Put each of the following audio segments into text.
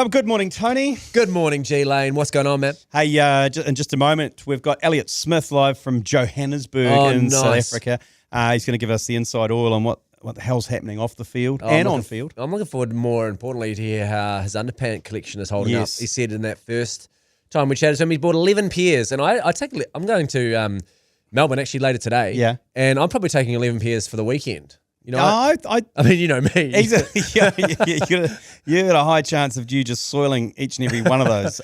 Good morning, Tony. Good morning, G-Lane. What's going on, man? Hey, in just a moment, we've got Elliott Smith live from Johannesburg in South Africa. He's going to give us the inside oil on what the hell's happening off the field and on field. I'm looking forward, more importantly, to hear how his underpant collection is holding up. He said in that first time we chatted to him, he bought 11 pairs, and I'm going to Melbourne actually later today. Yeah, and I'm probably taking 11 pairs for the weekend. You know, I mean, you know me. You got a high chance of you just soiling each and every one of those.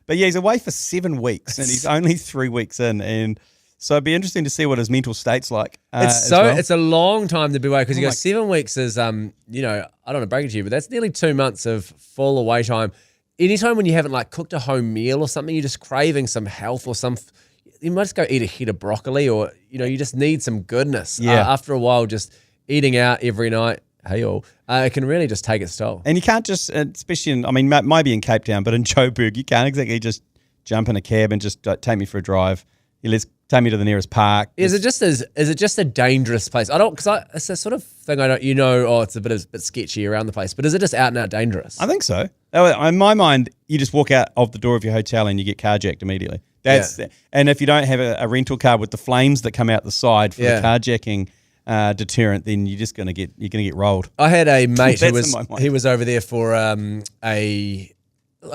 But yeah, he's away for 7 weeks, and he's only 3 weeks in, and so it'd be interesting to see what his mental state's like. It's a long time to be away because you go 7 weeks is I don't want to break it to you, but that's nearly 2 months of full away time. Anytime when you haven't like cooked a home meal or something, you're just craving some health or you might just go eat a head of broccoli, or you just need some goodness. After a while, just eating out every night, it can really just take its toll. And you can't just, especially maybe in Cape Town, but in Joburg, you can't exactly just jump in a cab and just take me for a drive. Let's take me to the nearest park. Is it just a dangerous place? It's a sort of thing it's a bit sketchy around the place, but is it just out and out dangerous? I think so. In my mind, you just walk out of the door of your hotel and you get carjacked immediately. And if you don't have a rental car with the flames that come out the side for the carjacking deterrent, then you're gonna get rolled. I had a mate who was over there for a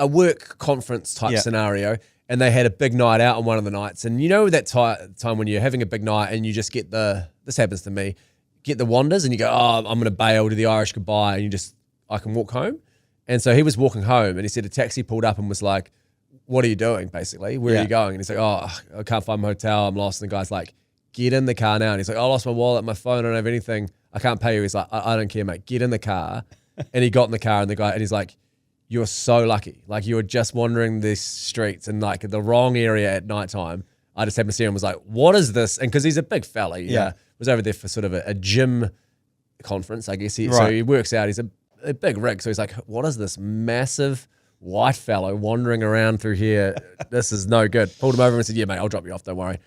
work conference type scenario, and they had a big night out on one of the nights. And that time when you're having a big night and you just get this happens to me, get the wanders, and you go, I'm gonna bail to the Irish goodbye, and I can walk home. And so he was walking home, and he said a taxi pulled up and was like, "What are you doing? Basically, where are you going?" And he's like, I can't find my hotel. I'm lost. And the guy's like, "Get in the car now." And he's like, "I lost my wallet, my phone. I don't have anything. I can't pay you." He's like, I don't care, mate. Get in the car." And he got in the car, and he's like, "You're so lucky. Like, you were just wandering these streets in like the wrong area at nighttime. I just happened to see him and was like, what is this?" And because he's a big fella, he was over there for sort of a gym conference, I guess. So he works out. He's a big rig. So he's like, what is this massive white fellow wandering around through here? This is no good. Pulled him over and said, "Yeah, mate, I'll drop you off. Don't worry."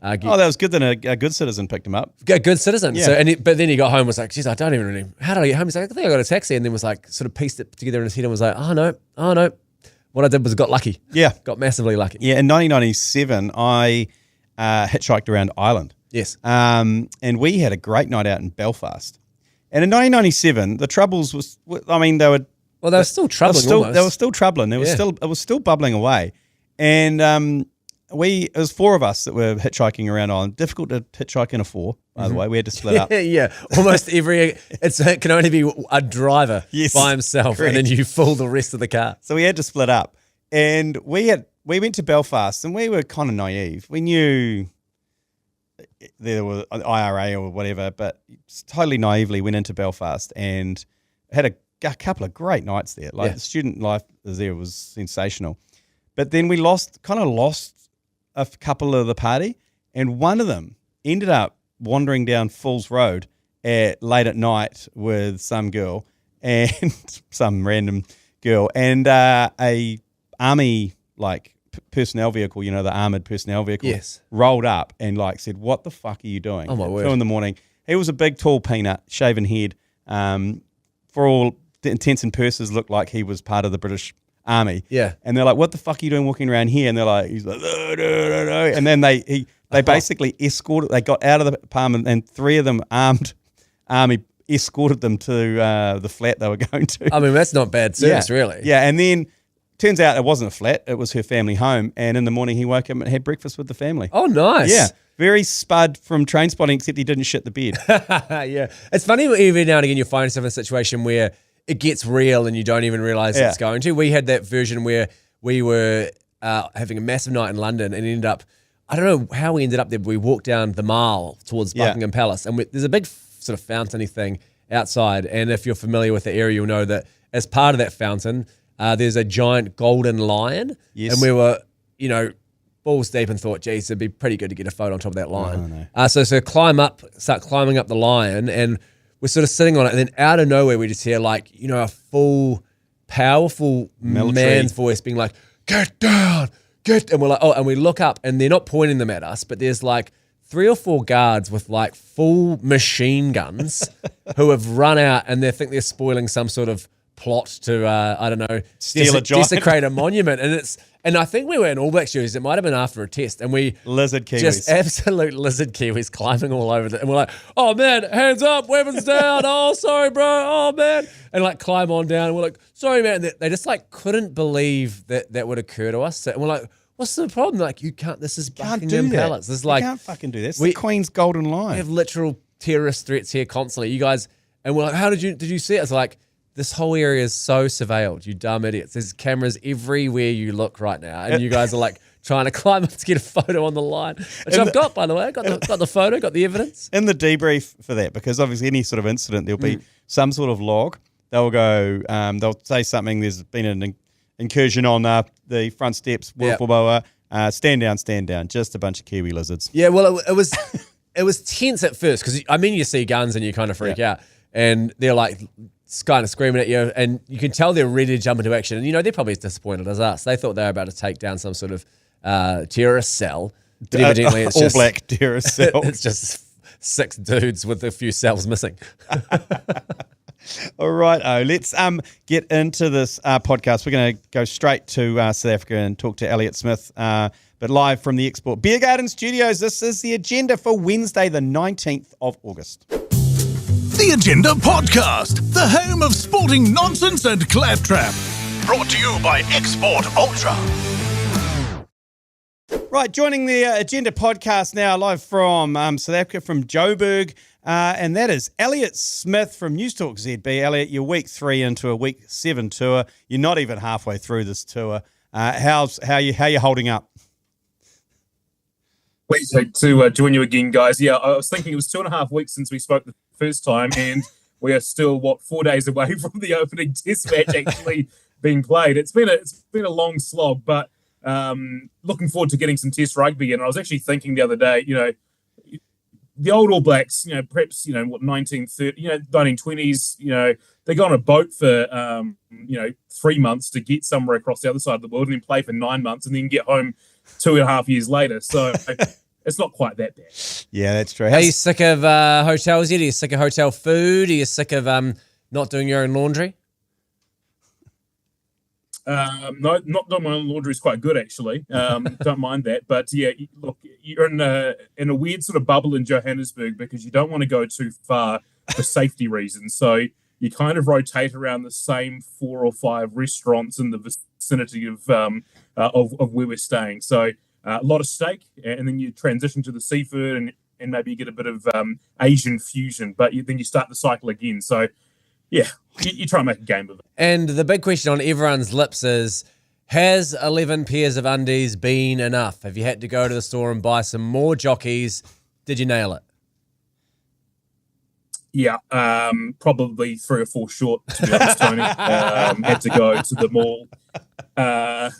That was good. Then a good citizen picked him up. A good citizen. Yeah. But then he got home and was like, "Geez, I don't even really. How did I get home?" He's like, "I think I got a taxi," and then was like, sort of pieced it together in his head and was like, "Oh no. What I did was got lucky. Yeah, got massively lucky." Yeah, in 1997, I hitchhiked around Ireland. Yes. And we had a great night out in Belfast. And in 1997, the troubles they were still troubling. They were still troubling. It was still bubbling away, and it was 4 of us that were hitchhiking around Ireland. Difficult to hitchhike in a 4, by the way. We had to split up. Yeah, almost it can only be a driver by himself, correct. And then you fool the rest of the car. So we had to split up, and we went to Belfast, and we were kind of naive. We knew there was IRA or whatever, but totally naively went into Belfast and had a couple of great nights there. The student life there was sensational. But then we lost a couple of the party, and one of them ended up wandering down Falls Road late at night with some girl and some random girl, and a army personnel vehicle, the armoured personnel vehicle, rolled up and said, "What the fuck are you doing?" Oh my word. 2 a.m. He was a big, tall peanut, shaven head, for all intents and purposes looked like he was part of the British Army. Yeah. And they're like, "What the fuck are you doing walking around here?" And they're like, he's like, "No." And then they basically escorted, they got out of the apartment, and 3 of them armed army escorted them to the flat they were going to. I mean, that's not bad service, really. Yeah, and then turns out it wasn't a flat, it was her family home, and in the morning he woke up and had breakfast with the family. Oh, nice. Yeah. Very Spud from Trainspotting, except he didn't shit the bed. Yeah. It's funny, every now and again you find yourself in a situation where it gets real and you don't even realise it's going to. We had that version where we were having a massive night in London and ended up, I don't know how we ended up there, but we walked down the Mall towards Buckingham Palace, and there's a big sort of fountainy thing outside, and if you're familiar with the area, you'll know that as part of that fountain, there's a giant golden lion, and we were, balls deep and thought, geez, it'd be pretty good to get a photo on top of that lion. Oh, no. So start climbing up the lion, and we're sort of sitting on it, and then out of nowhere we just hear a full, powerful man's voice being like, "Get down, and we're like, oh, and we look up, and they're not pointing them at us, but there's 3 or 4 guards with full machine guns who have run out, and they think they're spoiling some sort of plot to I don't know, Steal a giant. desecrate a monument, and I think we were in All Blacks jerseys. It might have been after a test, and we lizard kiwis, just absolute lizard kiwis climbing all over it, and we're like, oh man, hands up, weapons down, oh sorry bro, oh man, and like climb on down, and we're like, sorry man, and they just like couldn't believe that would occur to us, and we're like, what's the problem? Like, you can't. This is Buckingham Palace. This is like, you can't fucking do this. It's the Queen's golden line. We have literal terrorist threats here constantly. You guys, and we're like, how did you see it? It's like, this whole area is so surveilled, you dumb idiots. There's cameras everywhere you look right now, and you guys are like trying to climb up to get a photo on the line, which I've got, by the way. Got the photo, got the evidence. In the debrief for that, because obviously any sort of incident, there'll be some sort of log. They'll go, they'll say something. There's been an incursion on the front steps. Blah, blah, blah, blah. Stand down. Just a bunch of Kiwi lizards. Yeah, well, it was tense at first because you see guns and you kind of freak out, and they're like kind of screaming at you, and you can tell they're ready to jump into action. And they're probably as disappointed as us. They thought they were about to take down some sort of terrorist cell, but evidently it's all black terrorist cell. It's just 6 dudes with a few cells missing. All right, let's get into this podcast. We're going to go straight to South Africa and talk to Elliott Smith, but live from the Export Beer Garden Studios. This is the agenda for Wednesday, the 19th of August. The Agenda Podcast, the home of sporting nonsense and claptrap. Brought to you by Export Ultra. Right, joining the Agenda Podcast now, live from South Africa, from Joburg, and that is Elliott Smith from Newstalk ZB. Elliott, you're week 3 into a week 7 tour. You're not even halfway through this tour. How you holding up? Pleased to join you again, guys. Yeah, I was thinking it was 2.5 weeks since we spoke the first time, and we are still 4 days away from the opening Test match actually being played. It's been a long slog, but looking forward to getting some Test rugby. And I was actually thinking the other day, the old All Blacks, perhaps 1930, 1920s, they go on a boat for 3 months to get somewhere across the other side of the world, and then play for 9 months, and then get home 2.5 years later. So it's not quite that bad. Yeah, that's true. Are you sick of hotels yet? Are you sick of hotel food? Are you sick of not doing your own laundry? No, not doing my own laundry is quite good, actually. Don't mind that. But yeah, look, you're in a weird sort of bubble in Johannesburg because you don't want to go too far for safety reasons. So you kind of rotate around the same 4 or 5 restaurants in the vicinity of where we're staying. So a lot of steak, and then you transition to the seafood, and maybe you get a bit of Asian fusion, but then you start the cycle again. So yeah, you try and make a game of it. And the big question on everyone's lips is, has 11 pairs of undies been enough? Have you had to go to the store and buy some more jockeys? Did you nail it? Yeah, probably 3 or 4 short, to be honest, Tony. Had to go to the mall,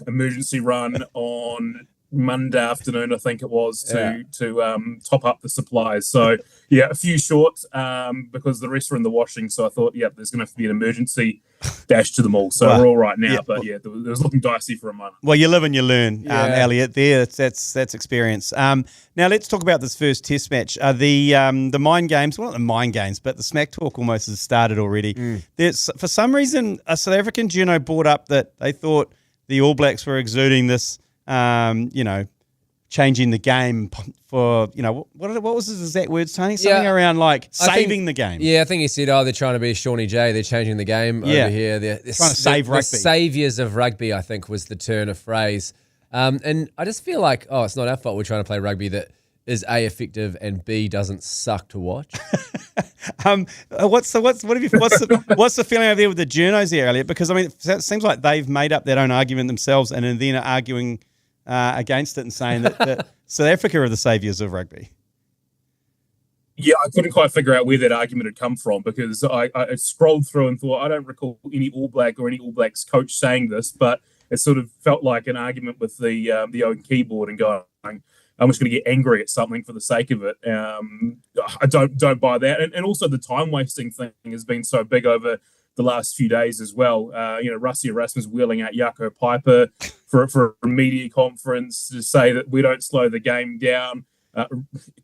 emergency run on Monday afternoon, I think it was, to top up the supplies. So yeah, a few short because the rest are in the washing. So I thought, there's going to have to be an emergency dash to the mall. So we're all right now, but it was looking dicey for a moment. Well, you live and you learn, Elliott. There, that's experience. Now let's talk about this first Test match. The mind games, well, not the mind games, but the smack talk almost has started already. There's, for some reason, a South African journo brought up that they thought the All Blacks were exuding this. Changing the game for, what was his exact words, Tony? Something around like saving the game. Yeah, I think he said, they're trying to be Shawnee J. They're changing the game over here. They're trying to save rugby. The saviours of rugby, I think, was the turn of phrase. And I just feel like, it's not our fault we're trying to play rugby that is A, effective, and B, doesn't suck to watch. What's the feeling over there with the journos here, Elliott? Because, it seems like they've made up their own argument themselves and then are arguing against it and saying that South Africa are the saviours of rugby. Yeah, I couldn't quite figure out where that argument had come from because I scrolled through and thought, I don't recall any All Black or any All Blacks coach saying this, but it sort of felt like an argument with the own keyboard and going, I'm just going to get angry at something for the sake of it. I don't buy that. And also the time wasting thing has been so big over the last few days as well. Rusty Erasmus wheeling out Jaco Piper for a media conference to say that we don't slow the game down.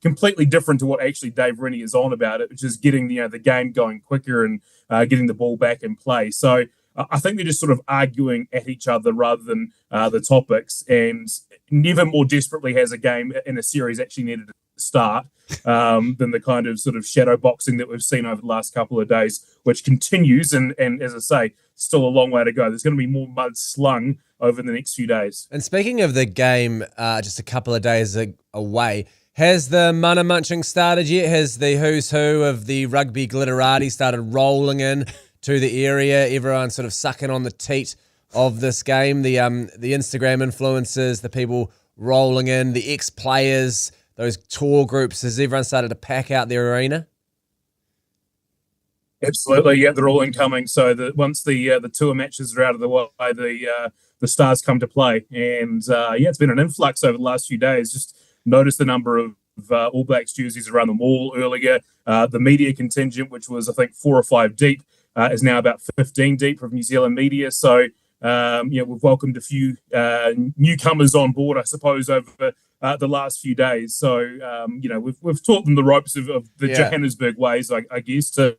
Completely different to what actually Dave Rennie is on about it, which is getting the game going quicker and getting the ball back in play. So I think they're just sort of arguing at each other rather than the topics, and never more desperately has a game in a series actually needed to start than the kind of sort of shadow boxing that we've seen over the last couple of days, which continues. And as I say, still a long way to go. There's going to be more mud slung over the next few days. And speaking of the game, just a couple of days away, has the mana munching started yet? Has the who's who of the rugby glitterati started rolling in to the area? Everyone sort of sucking on the teat of this game. The Instagram influencers, the people rolling in, the ex-players, those tour groups. Has everyone started to pack out their arena? Absolutely, yeah, they're all incoming. So once the tour matches are out of the way, the stars come to play, and it's been an influx over the last few days. Just noticed the number of All Blacks jerseys around the mall earlier. The media contingent, which was I think 4 or 5 deep, is now about 15 deep from New Zealand media. So we've welcomed a few newcomers on board, I suppose, over the last few days. So we've taught them the ropes of the Johannesburg ways, I guess, to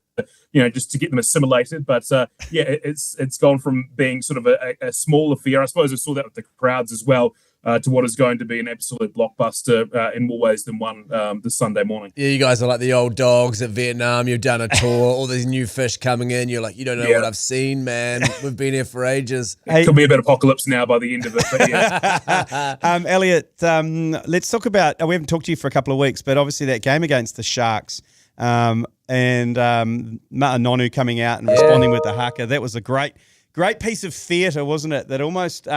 just to get them assimilated. But it's gone from being sort of a small affair. I suppose I saw that with the crowds as well, to what is going to be an absolute blockbuster in more ways than one this Sunday morning. Yeah, you guys are like the old dogs at Vietnam. You've done a tour, all these new fish coming in. You're like, you don't know what I've seen, man. We've been here for ages. It could be a bit apocalypse now by the end of it. But yeah. Elliott, let's talk about, we haven't talked to you for a couple of weeks, but obviously that game against the Sharks and Ma'a Nonu coming out and responding with the haka. That was a great piece of theatre, wasn't it? That almost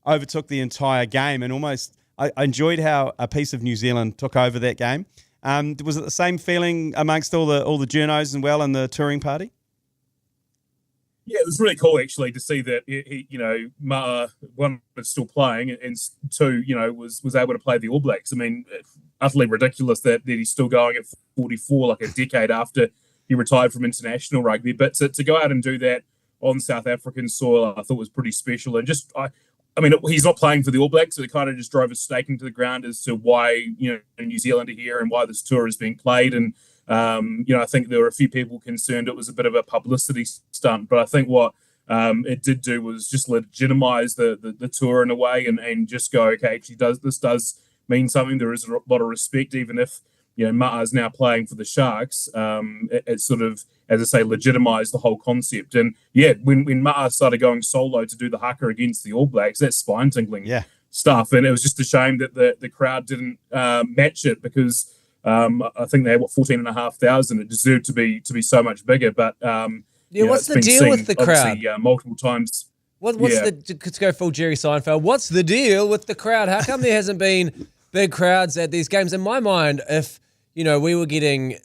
overtook the entire game, and almost I enjoyed how a piece of New Zealand took over that game. Was it the same feeling amongst all the journos and the touring party? Yeah, it was really cool actually to see that Ma'a, one, was still playing, and two, was able to play the All Blacks. I mean, utterly ridiculous that he's still going at 44, like a decade after he retired from international rugby. But to go out and do that on South African soil, I thought was pretty special. And just I mean, he's not playing for the All Blacks, so it kind of just drove a stake into the ground as to why New Zealand are here and why this tour is being played. And I think there were a few people concerned it was a bit of a publicity stunt, but I think what it did do was just legitimize the tour in a way, and just go, okay, actually this does mean something. There is a lot of respect, even if Ma'a is now playing for the Sharks. It sort of, as I say, legitimized the whole concept. And when Ma'a started going solo to do the haka against the All Blacks, that's spine-tingling stuff. And it was just a shame that the crowd didn't match it, because I think they had 14,500. It deserved to be so much bigger. But what's the deal with the crowd? Multiple times. To go full Jerry Seinfeld, what's the deal with the crowd? How come there hasn't been big crowds at these games? In my mind, if we were getting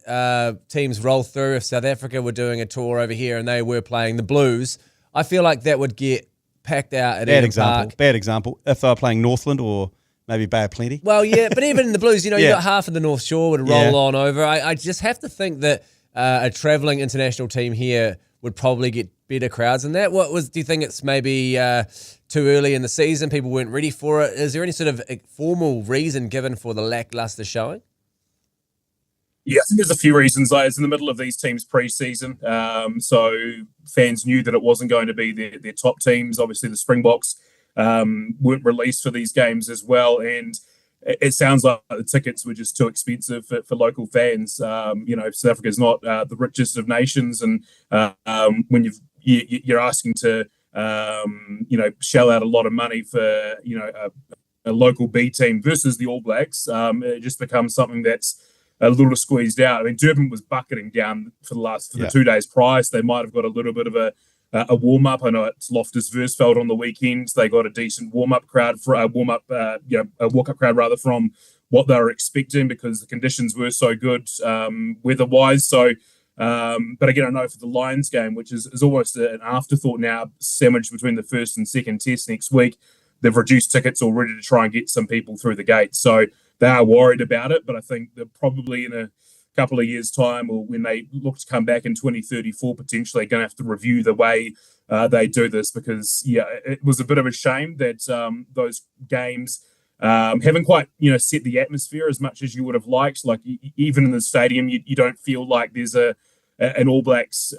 teams roll through, if South Africa were doing a tour over here and they were playing the Blues, I feel like that would get packed out at Elliott Park. Bad example. If they were playing Northland or maybe Bay of Plenty. Well, yeah, but even in the Blues, you got half of the North Shore would roll on over. I just have to think that a travelling international team here would probably get better crowds than that. Do you think it's maybe too early in the season? People weren't ready for it. Is there any sort of formal reason given for the lackluster showing? Yeah, I think there's a few reasons. It's in the middle of these teams' pre-season, so fans knew that it wasn't going to be their top teams. Obviously, the Springboks weren't released for these games as well, and it sounds like the tickets were just too expensive for local fans. South Africa is not the richest of nations, and when you're asking to shell out a lot of money for a local B team versus the All Blacks, it just becomes something that's a little squeezed out. I mean, Durban was bucketing down for the 2 days prior, so they might have got a little bit of a warm up. I know it's Loftus Versfeld on the weekend. They got a decent warm up crowd for a walk up crowd rather from what they were expecting, because the conditions were so good weather wise. So, but again, I know for the Lions game, which is almost an afterthought now, sandwiched between the first and second test next week, they've reduced tickets already to try and get some people through the gate. So they are worried about it, but I think they're probably in a couple of years' time, or when they look to come back in 2034, potentially going to have to review the way they do this, because it was a bit of a shame that those games haven't quite set the atmosphere as much as you would have liked. Like even in the stadium, you don't feel like there's a an All Blacks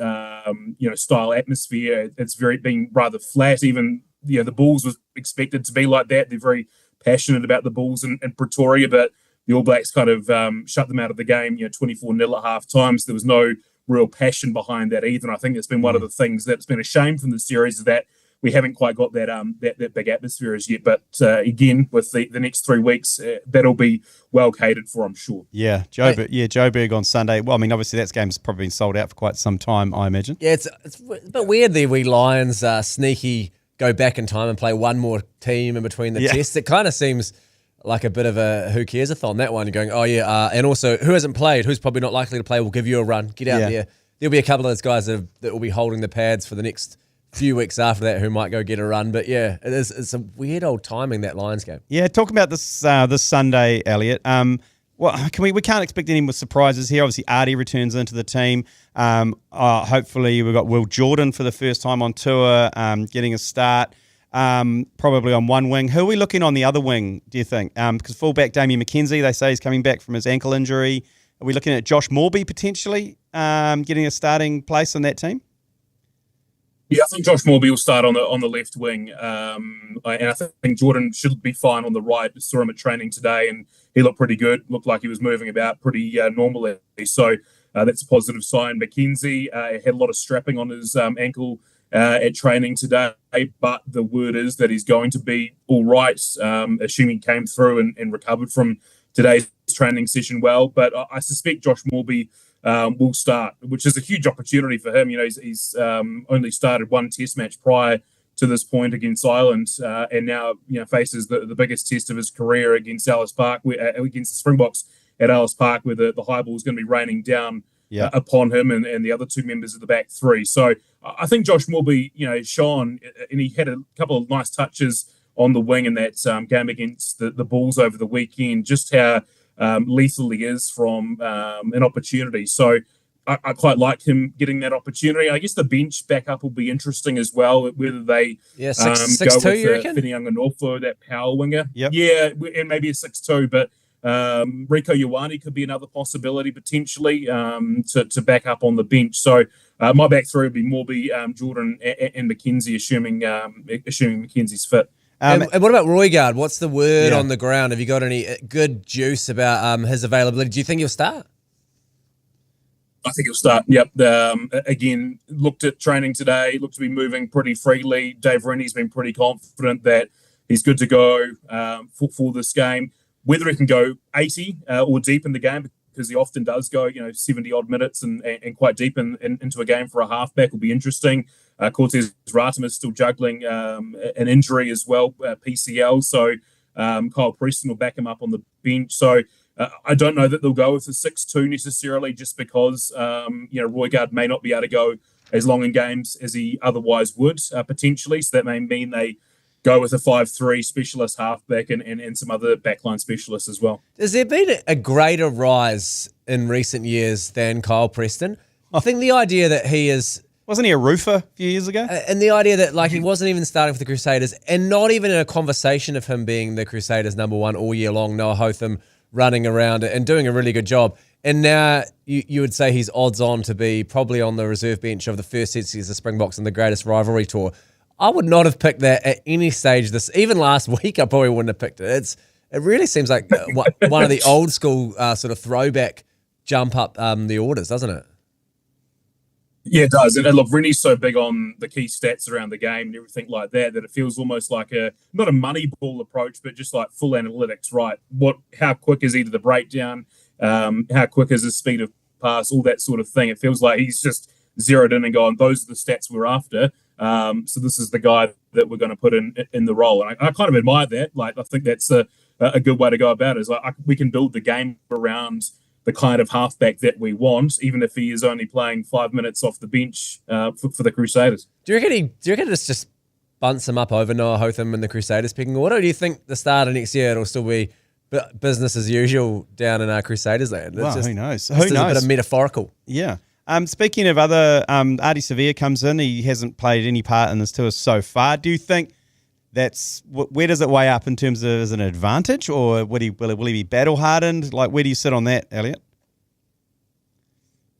style atmosphere. It's been rather flat. Even the Bulls was expected to be like that. They're very passionate about the Bulls in Pretoria, but the All Blacks kind of shut them out of the game, 24-0 at half time. So there was no real passion behind that either. And I think it's been one of the things that's been a shame from the series, is that we haven't quite got that big atmosphere as yet. But again, with the next 3 weeks, that'll be well catered for, I'm sure. Yeah, Joburg on Sunday. Well, I mean, obviously that game's probably been sold out for quite some time, I imagine. Yeah, it's a bit weird the wee Lions sneaky go back in time and play one more team in between the tests. It kind of seems like a bit of a who cares-a-thon, that one. You're going, and also who hasn't played, who's probably not likely to play, will give you a run. Get out there. There'll be a couple of those guys that will be holding the pads for the next few weeks after that who might go get a run. But yeah, it's a weird old timing, that Lions game. Yeah, talking about this Sunday, Elliot. We can't expect any more surprises here. Obviously, Artie returns into the team. Hopefully, we've got Will Jordan for the first time on tour, getting a start. Probably on one wing. Who are we looking on the other wing, do you think? Because fullback Damien McKenzie, they say he's coming back from his ankle injury. Are we looking at Josh Morby potentially getting a starting place on that team? Yeah, I think Josh Morby will start on the left wing, and I think Jordan should be fine on the right. I saw him at training today, and he looked pretty good. Looked like he was moving about pretty normally. So that's a positive sign. McKenzie had a lot of strapping on his ankle at training today, but the word is that he's going to be all right, assuming he came through and recovered from today's training session well. But I suspect Josh Morby will start, which is a huge opportunity for him. He's only started one test match prior to this point against Ireland, and now faces the biggest test of his career against Ellis Park, against the Springboks at Ellis Park, where the high ball is going to be raining down upon him and the other two members of the back three. So I think Josh Morby, shone, and he had a couple of nice touches on the wing in that game against the Bulls over the weekend, just how lethal he is from an opportunity. So I quite like him getting that opportunity. I guess the bench backup will be interesting as well, whether they go with Whitney Anganofo, that power winger. And maybe a 6'2", but Rico Ioane could be another possibility potentially to back up on the bench. So my back three would be Morby, Jordan, and McKenzie, assuming McKenzie's fit. And what about Roygaard? What's the word on the ground? Have you got any good juice about his availability? Do you think he'll start? I think he'll start. Yep. Again, looked at training today. Looked to be moving pretty freely. Dave Rennie's been pretty confident that he's good to go for this game. Whether he can go 80 or deep in the game, because he often does go, 70 odd minutes and quite deep into a game for a halfback, will be interesting. Cortez Ratum is still juggling an injury as well, PCL. So Kyle Preston will back him up on the bench. So I don't know that they'll go with the 6'2" necessarily, just because Roygaard may not be able to go as long in games as he otherwise would potentially. So that may mean they go with a 5'3" specialist halfback and some other backline specialists as well. Has there been a greater rise in recent years than Kyle Preston? I think the idea that he is... Wasn't he a roofer a few years ago? And the idea that he wasn't even starting for the Crusaders, and not even in a conversation of him being the Crusaders number one all year long, Noah Hotham running around and doing a really good job. And now you would say he's odds on to be probably on the reserve bench of the first set series of Springboks in the greatest rivalry tour. I would not have picked that at any stage. Even last week, I probably wouldn't have picked it. It really seems like one of the old school sort of throwback jump up the orders, doesn't it? Yeah, it does. And look, Rennie's so big on the key stats around the game and everything like that it feels almost like not a money ball approach, but just like full analytics, right? How quick is either the breakdown, how quick is his speed of pass, all that sort of thing. It feels like he's just zeroed in and gone, those are the stats we're after. So this is the guy that we're going to put in the role. And I kind of admire that. I think that's a good way to go about it. Is we can build the game around the kind of halfback that we want, even if he is only playing 5 minutes off the bench for the Crusaders. Do you reckon this just bunts him up over Noah Hotham in the Crusaders picking order? Or do you think the start of next year it'll still be business as usual down in our Crusaders land? Well, who knows? Who knows? A bit of metaphorical. Yeah. Speaking of other, Artie Sevilla comes in. He hasn't played any part in this tour so far. Do you think where does it weigh up in terms of as an advantage, or will he be battle hardened? Where do you sit on that, Elliot?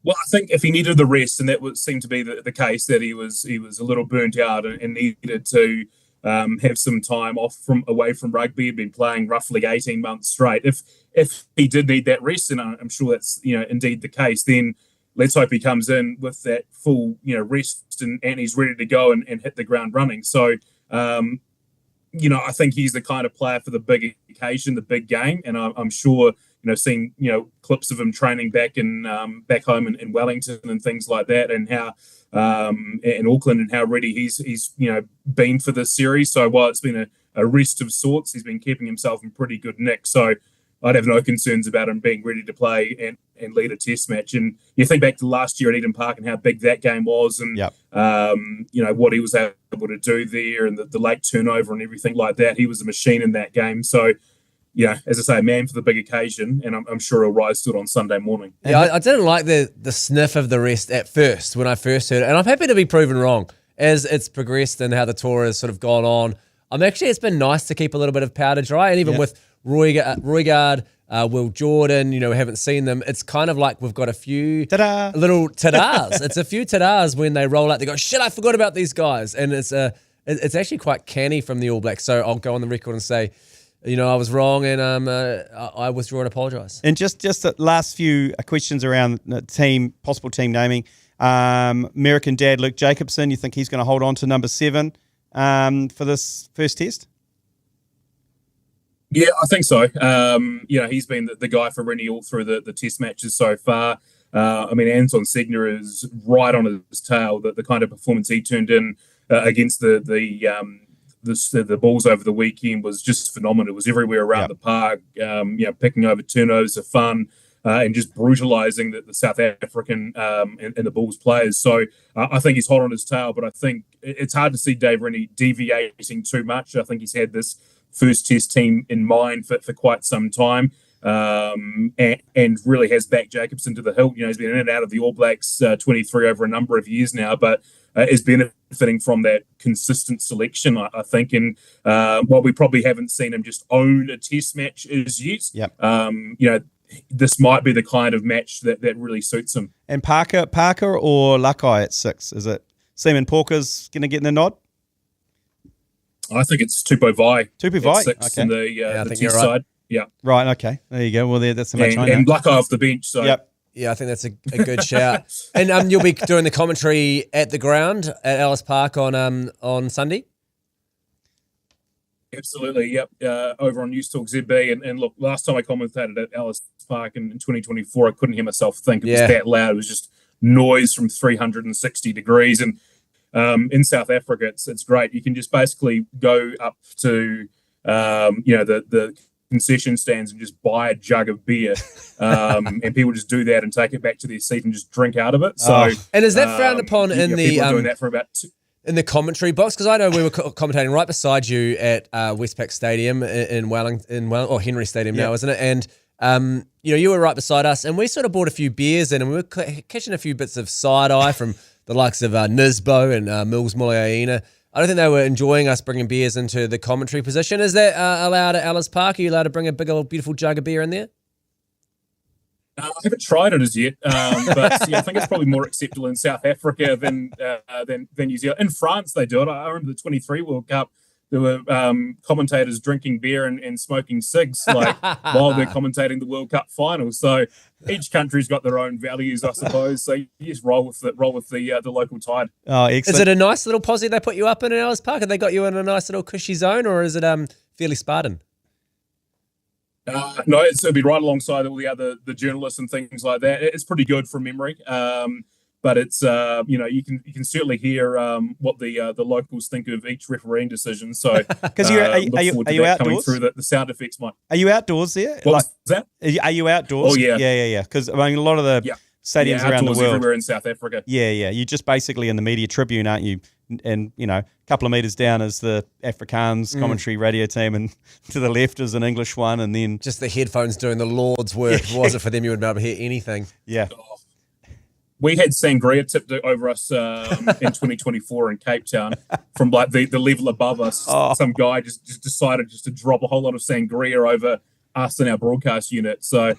Well, I think if he needed the rest, and that would seem to be the case, that he was a little burnt out and needed to have some time off away from rugby. He'd been playing roughly 18 months straight. If he did need that rest, and I'm sure that's indeed the case, then let's hope he comes in with that full rest and he's ready to go and hit the ground running. So I think he's the kind of player for the big occasion, the big game, and I'm sure. Seeing clips of him training back home in Wellington and things like that, and how in Auckland and how ready he's been for this series. So while it's been a rest of sorts, he's been keeping himself in pretty good nick. So I'd have no concerns about him being ready to play and lead a test match. And you think back to last year at Eden Park and how big that game was, and what he was able to do there, and the late turnover and everything like that. He was a machine in that game. So. Yeah, as I say, a man for the big occasion, and I'm sure he'll rise to it on Sunday morning. Yeah, I didn't like the sniff of the rest at first when I first heard it, and I'm happy to be proven wrong as it's progressed and how the tour has sort of gone on. It's been nice to keep a little bit of powder dry, and even with Roygaard, Will Jordan, we haven't seen them. It's kind of like we've got a few little ta-das. It's a few ta-das when they roll out. They go, shit, I forgot about these guys, and it's actually quite canny from the All Blacks. So I'll go on the record and say, I was wrong, and I withdraw and apologise. And just the last few questions around possible team naming. American dad Luke Jacobson, you think he's going to hold on to number 7 for this first test? Yeah, I think so. He's been the guy for Rennie all through the test matches so far. Anton Segner is right on his tail. The kind of performance he turned in against the Bulls over the weekend was just phenomenal. It was everywhere around the park, picking over turnovers of fun and just brutalising the South African and the Bulls players. So I think he's hot on his tail, but I think it's hard to see Dave Rennie deviating too much. I think he's had this first test team in mind for quite some time. And really has backed Jacobson to the hilt. He's been in and out of the All Blacks 23 over a number of years now, but is benefiting from that consistent selection, I think. And while we probably haven't seen him just own a test match as yet, this might be the kind of match that really suits him. And Parker or Lakai at 6? Is it Seaman Porker's going to get in the nod? I think it's Tupou Vai. Tupou Vai, 6 okay. in the test side. Yeah. Right, okay. There you go. Well, that's the match. And Lakai off the bench. So. Yep. Yeah, I think that's a good shout. And you'll be doing the commentary at the ground at Ellis Park on Sunday? Absolutely, yep. Over on Newstalk ZB. And look, last time I commentated at Ellis Park in 2024, I couldn't hear myself think. It was that loud. It was just noise from 360 degrees. And in South Africa, it's great. You can just basically go up to, the concession stands and just buy a jug of beer, and people just do that and take it back to their seat and just drink out of it. So, and is that frowned upon in the doing that for about in the commentary box? Because I know we were commentating right beside you at Westpac Stadium in Wellington, or Henry Stadium now, isn't it? And you were right beside us, and we sort of bought a few beers in, and we were catching a few bits of side eye from the likes of Nisbo and Mills Muliaina. I don't think they were enjoying us bringing beers into the commentary position. Is that allowed at Ellis Park? Are you allowed to bring a big old beautiful jug of beer in there? I haven't tried it as yet, but I think it's probably more acceptable in South Africa than New Zealand. In France, they do it. I remember the 23 World Cup. There were commentators drinking beer and smoking cigs while they're commentating the World Cup final. So each country's got their own values, I suppose. So you just roll with the local tide. Oh, excellent. Is it a nice little posse they put you up in Ellis Park? Have they got you in a nice little cushy zone, or is it fairly Spartan? No, it'll be right alongside all the journalists and things like that. It's pretty good from memory. But it's you can certainly hear what the locals think of each refereeing decision. So because are you outdoors? Coming through the sound effects might. Are you outdoors there? What was that? Are you outdoors? Oh yeah, yeah. Because a lot of the stadiums around the world, everywhere in South Africa. Yeah. You're just basically in the media tribune, aren't you? And a couple of meters down is the Afrikaans commentary radio team, and to the left is an English one, and then just the headphones doing the Lord's work. If it wasn't for them, you wouldn't be able to hear anything. Yeah. We had sangria tipped over us in 2024 in Cape Town from the level above us. Oh. Some guy just decided to drop a whole lot of sangria over us and our broadcast unit. So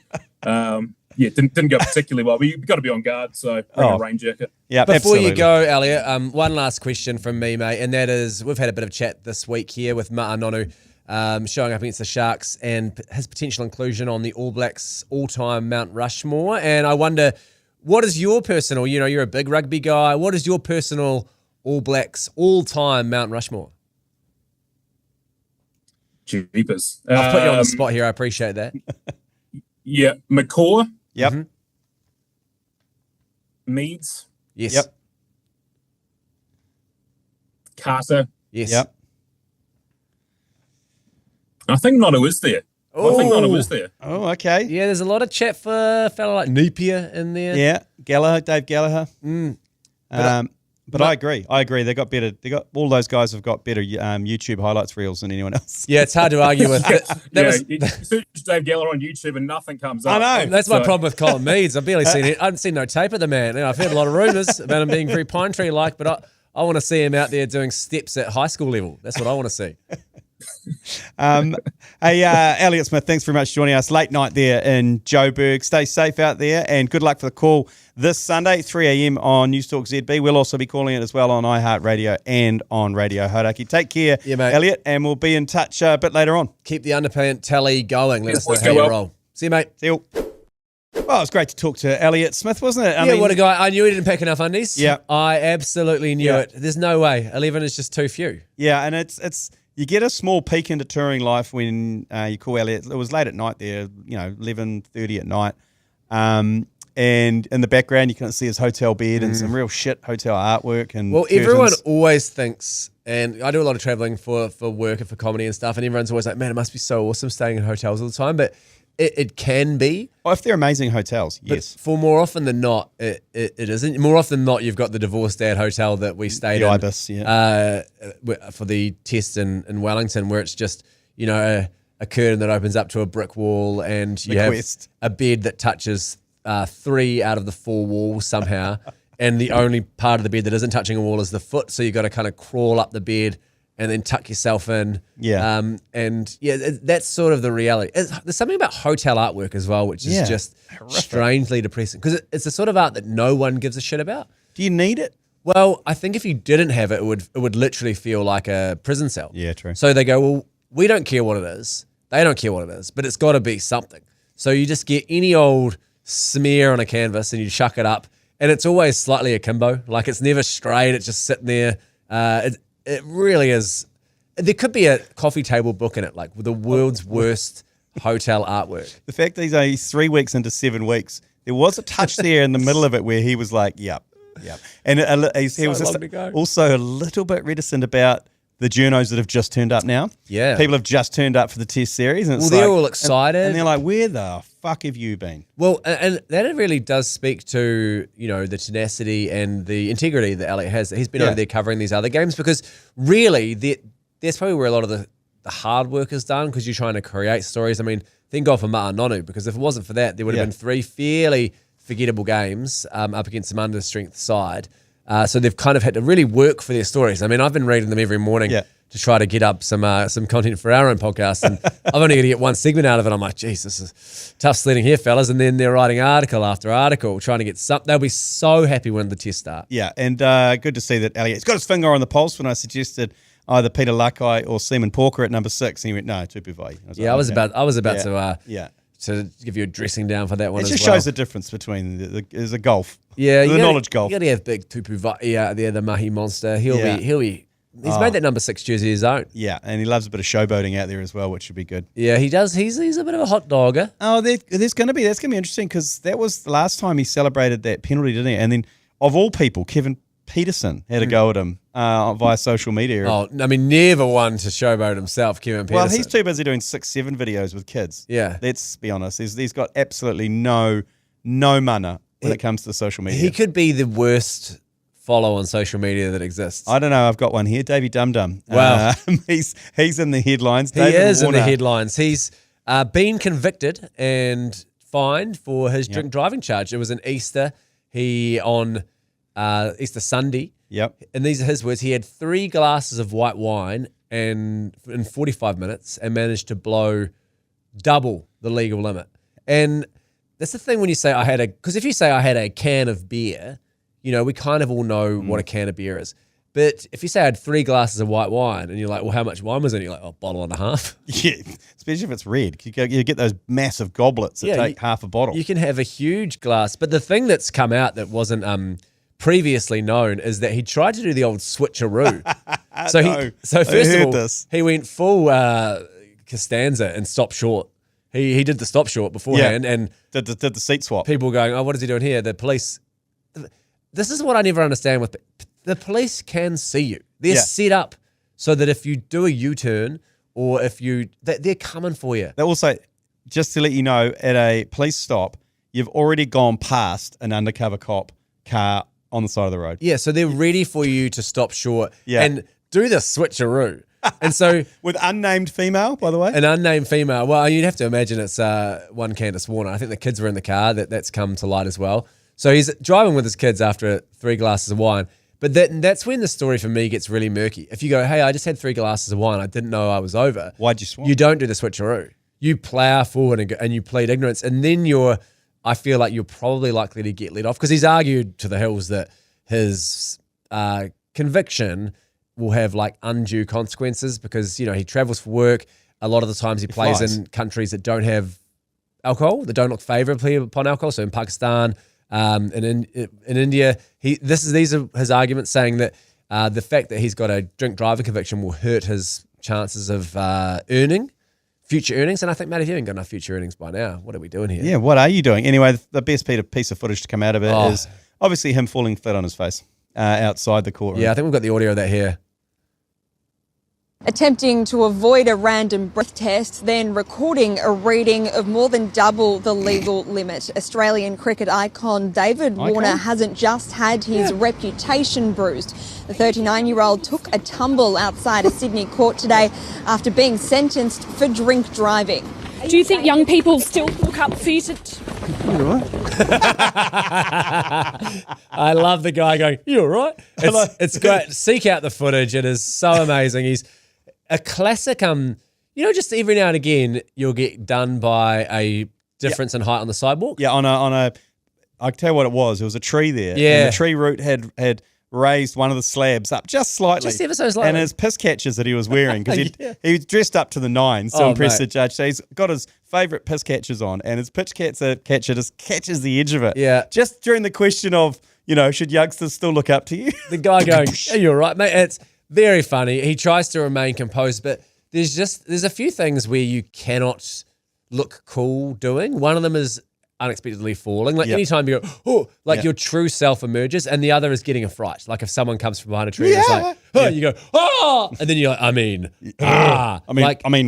didn't go particularly well. But you've got to be on guard, so bring a rain jacket. Yeah, before you go, Elliott, one last question from me, mate, and that is, we've had a bit of chat this week here with Ma'a Nonu showing up against the Sharks and his potential inclusion on the All Blacks all-time Mount Rushmore. And I wonder, what is your personal, you're a big rugby guy, what is your personal All Blacks all-time Mount Rushmore? Jeepers. I've put you on the spot here. I appreciate that. Yeah. McCaw. Yep. Mm-hmm. Meads. Yes. Yep. Carter. Yes. Yep. I think Nono is there. I think Nono is there. Oh, okay. Yeah, there's a lot of chat for a fella like Napier in there. Yeah. Dave Gallagher. But I agree. They got better. All those guys have got better YouTube highlights reels than anyone else. Yeah, it's hard to argue with. You search Dave Gallagher on YouTube and nothing comes up. I know. That's my problem with Colin Meads. I've barely seen it. I haven't seen no tape of the man. I've heard a lot of rumours about him being very Pine Tree-like, but I want to see him out there doing steps at high school level. That's what I want to see. Hey, Elliott Smith, thanks very much for joining us. Late night there in Joburg. Stay safe out there and good luck for the call this Sunday, 3 a.m. on Newstalk ZB. We'll also be calling it as well on iHeartRadio and on Radio Hauraki. Take care, mate. Elliott, and we'll be in touch a bit later on. Keep the underpant tally going. Let us know how you roll. See you, mate. See you. Well, it was great to talk to Elliott Smith, wasn't it? I mean, what a guy. I knew he didn't pack enough undies. Yeah. I absolutely knew it. There's no way. 11 is just too few. Yeah, and it's you get a small peek into touring life when you call Elliott. It was late at night there, 11:30 at night. And in the background, you can see his hotel bed and some real shit hotel artwork. And well, curtains. everyone always thinks, and I do a lot of traveling for work and for comedy and stuff, and everyone's always like, man, it must be so awesome staying in hotels all the time. But it can be. Oh, if they're amazing hotels, yes. But for more often than not, it isn't. More often than not, you've got the divorced dad hotel that we stayed in. Ibis, for the test in Wellington, where it's just, a curtain that opens up to a brick wall and you have a bed that touches 3 out of the 4 walls somehow. And the only part of the bed that isn't touching a wall is the foot. So you've got to kind of crawl up the bed and then tuck yourself in. Yeah. That's sort of the reality. There's something about hotel artwork as well, which is just strangely depressing because it's the sort of art that no one gives a shit about. Do you need it? Well, I think if you didn't have it, it would literally feel like a prison cell. Yeah, true. So they go, well, we don't care what it is. They don't care what it is, but it's got to be something. So you just get any old smear on a canvas and you chuck it up, and it's always slightly akimbo. Like it's never straight. It's just sitting there. It really is. There could be a coffee table book in it, like the world's worst hotel artwork. The fact that he's only 3 weeks into 7 weeks, there was a touch there in the middle of it where he was like, yep. And he was also a little bit reticent about the journos that have just turned up now. Yeah. People have just turned up for the test series. And they're all excited. And they're like, where the fuck have you been? Well, and that really does speak to, the tenacity and the integrity that Elliott has. He's been over there covering these other games because really that's probably where a lot of the hard work is done because you're trying to create stories. I mean, thank God for Ma'a Nonu because if it wasn't for that, there would have been 3 fairly forgettable games up against some under-strength side. So they've kind of had to really work for their stories. I mean, I've been reading them every morning to try to get up some content for our own podcast, and I've only going to get one segment out of it. I'm like, geez, this is tough sledding here, fellas. And then they're writing article after article, trying to get something. They'll be so happy when the tests start. Yeah, and good to see that Elliott's got his finger on the pulse when I suggested either Peter Lakai or Seaman Porker at number 6, and he went, no, Tupuvai. I was about to give you a dressing down for that one. It just shows the difference between there's a golf. Yeah, the knowledge golf. You got to have big Tupuvai out there, the mahi monster. He's made that number 6 jersey his own. Yeah, and he loves a bit of showboating out there as well, which should be good. Yeah, he does. He's a bit of a hot dogger. Oh, that's going to be interesting because that was the last time he celebrated that penalty, didn't he? And then of all people, Kevin Peterson had a go at him via social media. Oh, I mean, never one to showboat himself, Kevin Peterson. Well, he's too busy doing 6-7 videos with kids. Yeah. Let's be honest. He's got absolutely no mana when it comes to social media. He could be the worst follow on social media that exists. I don't know. I've got one here. Davey Dum Dum. Wow. He's in the headlines. He is in the headlines. He's been convicted and fined for his drink driving charge. It was an Easter. On Easter Sunday. Yep. And these are his words. He had 3 glasses of white wine in 45 minutes and managed to blow double the legal limit. And that's the thing when you say because if you say I had a can of beer, we kind of all know what a can of beer is. But if you say I had 3 glasses of white wine and you're like, well, how much wine was in it? You're like, a bottle and a half. Yeah, especially if it's red. You get those massive goblets that take half a bottle. You can have a huge glass. But the thing that's come out that wasn't previously known is that he tried to do the old switcheroo. So first of all, he went full Costanza and stopped short. He did the stop short beforehand and did the seat swap. People going, oh, what is he doing here? The police. This is what I never understand with the police can see you. They're set up so that if you do a U-turn or if they're coming for you. They also, just to let you know, at a police stop, you've already gone past an undercover cop car on the side of the road. Yeah, so they're ready for you to stop short and do the switcheroo. And so with unnamed female, by the way, an unnamed female. Well, you'd have to imagine it's one Candace Warner. I think the kids were in the car. That's come to light as well. So he's driving with his kids after 3 glasses of wine. But that's when the story for me gets really murky. If you go, hey, I just had 3 glasses of wine, I didn't know I was over. Why'd you swap? You don't do the switcheroo. You plow forward and you plead ignorance, and then I feel like you're probably likely to get let off because he's argued to the hills that his conviction will have like undue consequences because he travels for work. A lot of the times he plays in countries that don't have alcohol, that don't look favorably upon alcohol. So in Pakistan. In India, these are his arguments saying that the fact that he's got a drink driving conviction will hurt his chances of earning future earnings. And I think, Matt, if you haven't got enough future earnings by now, what are we doing here? Yeah, what are you doing? Anyway, the best piece of footage to come out of it is obviously him falling flat on his face outside the courtroom. Yeah, I think we've got the audio of that here. Attempting to avoid a random breath test, then recording a reading of more than double the legal limit. Australian cricket icon David Warner hasn't just had his reputation bruised. The 39-year-old took a tumble outside a Sydney court today after being sentenced for drink driving. Do you think young people still look up for you to... You all right? I love the guy going, you all right? It's great. Seek out the footage. It is so amazing. He's a classic, just every now and again, you'll get done by a difference in height on the sidewalk. Yeah, on a I can tell you what it was. There was a tree there. Yeah. And the tree root had raised one of the slabs up just slightly. Just ever so slightly. And his piss catchers that he was wearing, because he was dressed up to the nines to impress the judge. So he's got his favourite piss catchers on, and his pitch catcher just catches the edge of it. Yeah. Just during the question of, should youngsters still look up to you? The guy going, are you all right, mate? It's very funny. He tries to remain composed, but there's a few things where you cannot look cool doing. One of them is unexpectedly falling. Like anytime you go, your true self emerges, and the other is getting a fright. Like if someone comes from behind a tree and it's like, you go, and then you're like,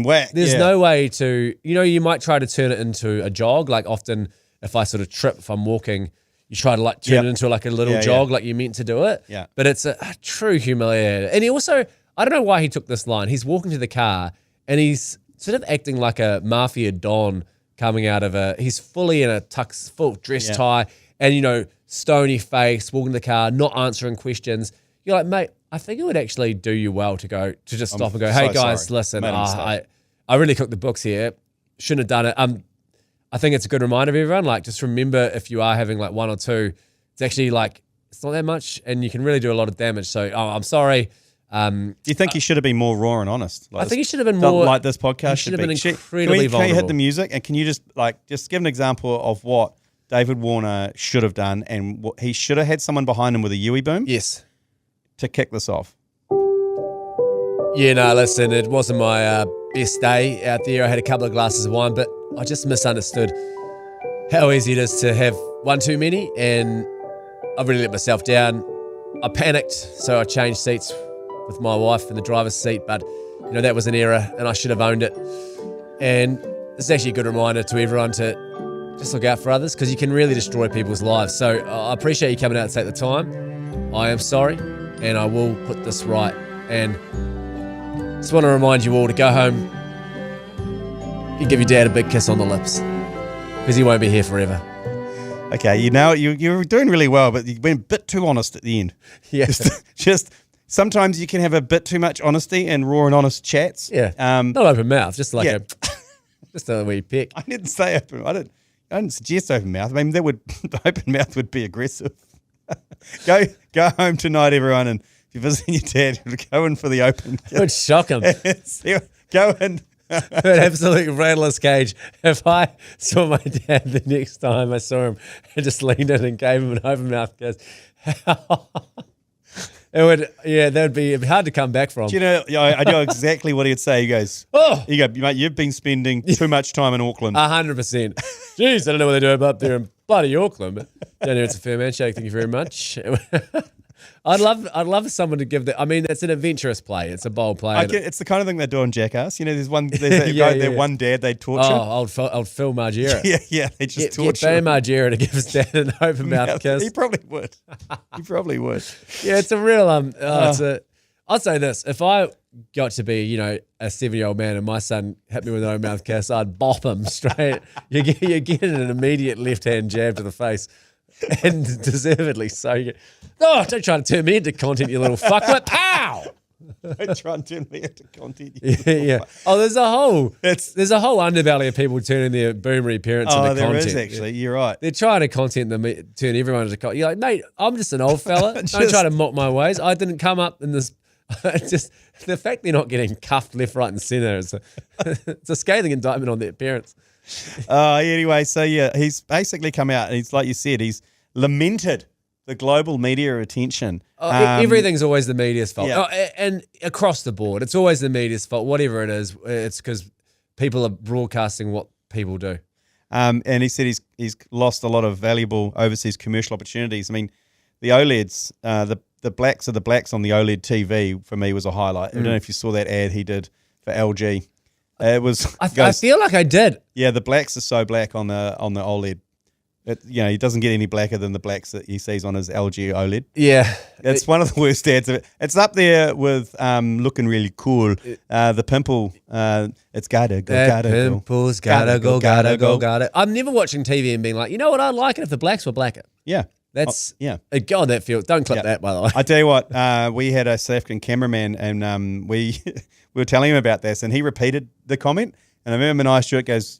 whack. There's no way to, you might try to turn it into a jog. Like often if I sort of trip, if I'm walking, you try to turn it into like a little jog, like you meant to do it. Yeah. But it's a true humiliator. And he also, I don't know why he took this line. He's walking to the car and he's sort of acting like a mafia don coming out of he's fully in a tux, full dress tie and, stony face, walking to the car, not answering questions. You're like, mate, I think it would actually do you well to just stop and go, hey guys, listen, I really cooked the books here. Shouldn't have done it. I think it's a good reminder of everyone. Like, just remember if you are having like one or two, it's actually like, it's not that much and you can really do a lot of damage. So I'm sorry. Do you think he should have been more raw and honest? I think he should have been more like this podcast should have been incredibly vulnerable. Can you hit the music and can you just give an example of what David Warner should have done and what he should have had someone behind him with a Yui boom? Yes. To kick this off. Yeah, no, listen, it wasn't my best day out there. I had a couple of glasses of wine, but I just misunderstood how easy it is to have one too many, and I really let myself down. I panicked, so I changed seats with my wife in the driver's seat, but that was an error and I should have owned it. And it's actually a good reminder to everyone to just look out for others because you can really destroy people's lives. So I appreciate you coming out to take the time. I am sorry and I will put this right. And just want to remind you all to go home and give your dad a big kiss on the lips because he won't be here forever. Okay, you're doing really well, but you went a bit too honest at the end. Yeah. Just sometimes you can have a bit too much honesty and raw and honest chats. Yeah. Not open mouth, just like just a wee peck. I didn't say open. I didn't. don't suggest open mouth. I mean, the open mouth would be aggressive. Go home tonight, everyone, and if you're visiting your dad, go in for the open. It would shock him. Go in. It would absolutely rattle his cage. If I saw my dad the next time I saw him and just leaned in and gave him an open mouth kiss, it'd be hard to come back from. Do you know, I know exactly what he'd say. He goes, mate, you've been spending too much time in Auckland. 100%. Jeez, I don't know what they're doing up there in bloody Auckland, but down here it's a fair man shake. Thank you very much. I'd love someone to give that. I mean, it's an adventurous play. It's a bold play. It's the kind of thing they do on Jackass. You know, there's one dad they torture. Old Phil Margera. yeah, they just torture. Get Margera to give his dad an open mouth kiss. He probably would. Yeah, it's a real I'll say this: if I got to be, a 7-year-old man and my son hit me with an open mouth kiss, I'd bop him straight. You get an immediate left hand jab to the face. And deservedly so. Don't try to turn me into content, you little fuckwit. Pow! Don't try and turn me into content. Yeah. Oh, there's a whole underbelly of people turning their boomery parents into content. Oh, there is actually. You're right. They're trying to turn everyone into content. You're like, mate, I'm just an old fella. Don't try to mock my ways. I didn't come up in this. Just the fact they're not getting cuffed left, right, and centre is it's a scathing indictment on their parents. Anyway, so yeah, he's basically come out and he's, like you said, he's lamented the global media attention. Everything's always the media's fault. Yeah. And across the board, it's always the media's fault. Whatever it is, it's because people are broadcasting what people do. And he said he's lost a lot of valuable overseas commercial opportunities. I mean, the OLEDs, the blacks of the blacks on the OLED TV for me was a highlight. I don't know if you saw that ad he did for LG. It was. I feel like I did. Yeah, the blacks are so black on the OLED. He doesn't get any blacker than the blacks that he sees on his LG OLED. Yeah, it's one of the worst ads of it. It's up there with looking really cool. The pimple. It's gotta go. Pimples gotta go. I'm never watching TV and being like, you know what? I'd like it if the blacks were blacker. Yeah. That's God. That feels. Don't clip that, by the way. I tell you what, we had a South African cameraman, and we were telling him about this, and he repeated the comment. And I remember Manai Stewart goes,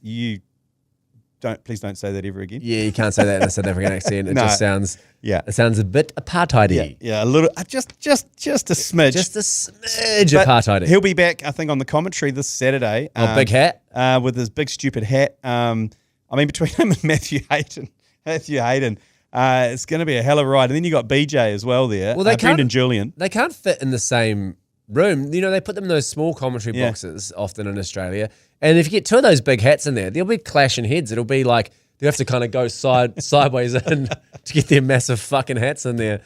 please don't say that ever again. Yeah, you can't say that in a South African accent. It just sounds. Yeah, it sounds a bit apartheidy. Yeah, a little, just a smidge, apartheidy. He'll be back, I think, on the commentary this Saturday. Big hat, with his big stupid hat. I mean, between him and Matthew Hayden. It's going to be a hell of a ride. And then you got BJ as well there. Well, Brendan Julian. They can't fit in the same room. They put them in those small commentary boxes often in Australia. And if you get two of those big hats in there, there'll be clashing heads. It'll be like you have to kind of go sideways in to get their massive fucking hats in there.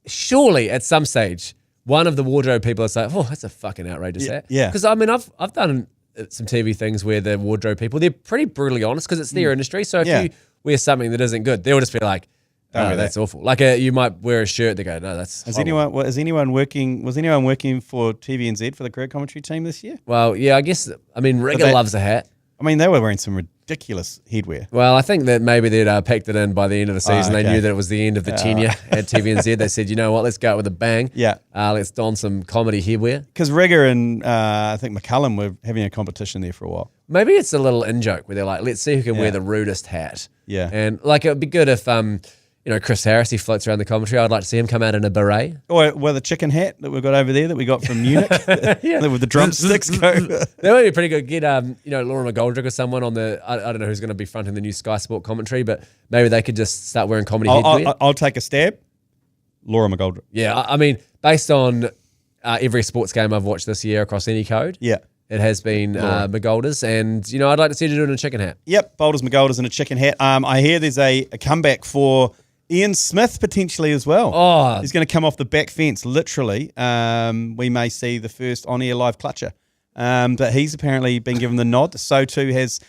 Surely at some stage, one of the wardrobe people will say, "Oh, that's a fucking outrageous hat." Yeah. Because I mean, I've done some TV things where the wardrobe people, they're pretty brutally honest because it's their industry. So if you wear something that isn't good, they'll just be like, "Oh, that's awful." Like you might wear a shirt, they go, "No, that's." Was anyone working for TVNZ for the career commentary team this year? Well, yeah, I guess. I mean, Rigger loves a hat. I mean, they were wearing some ridiculous headwear. Well, I think that maybe they'd packed it in by the end of the season. They knew that it was the end of the tenure at TVNZ. They said, you know what, let's go out with a bang. Yeah. Let's don some comedy headwear. Because Rigger and I think McCullum were having a competition there for a while. Maybe it's a little in-joke where they're like, let's see who can wear the rudest hat. Yeah. And like it would be good if Chris Harris, he floats around the commentary. I'd like to see him come out in a beret. Or the chicken hat that we've got over there that we got from Munich with the drumsticks. That would be pretty good. Get, Laura McGoldrick or someone on the, I don't know who's going to be fronting the new Sky Sport commentary, but maybe they could just start wearing comedy headwear. I'll take a stab. Laura McGoldrick. Yeah, I mean, based on every sports game I've watched this year across any code. Yeah. It has been McGolders, and I'd like to see her do it in a chicken hat. Yep, Boulders McGolders in a chicken hat. I hear there's a comeback for Ian Smith potentially as well. Oh, he's going to come off the back fence, literally. We may see the first on-air live clutcher. But he's apparently been given the nod. So too has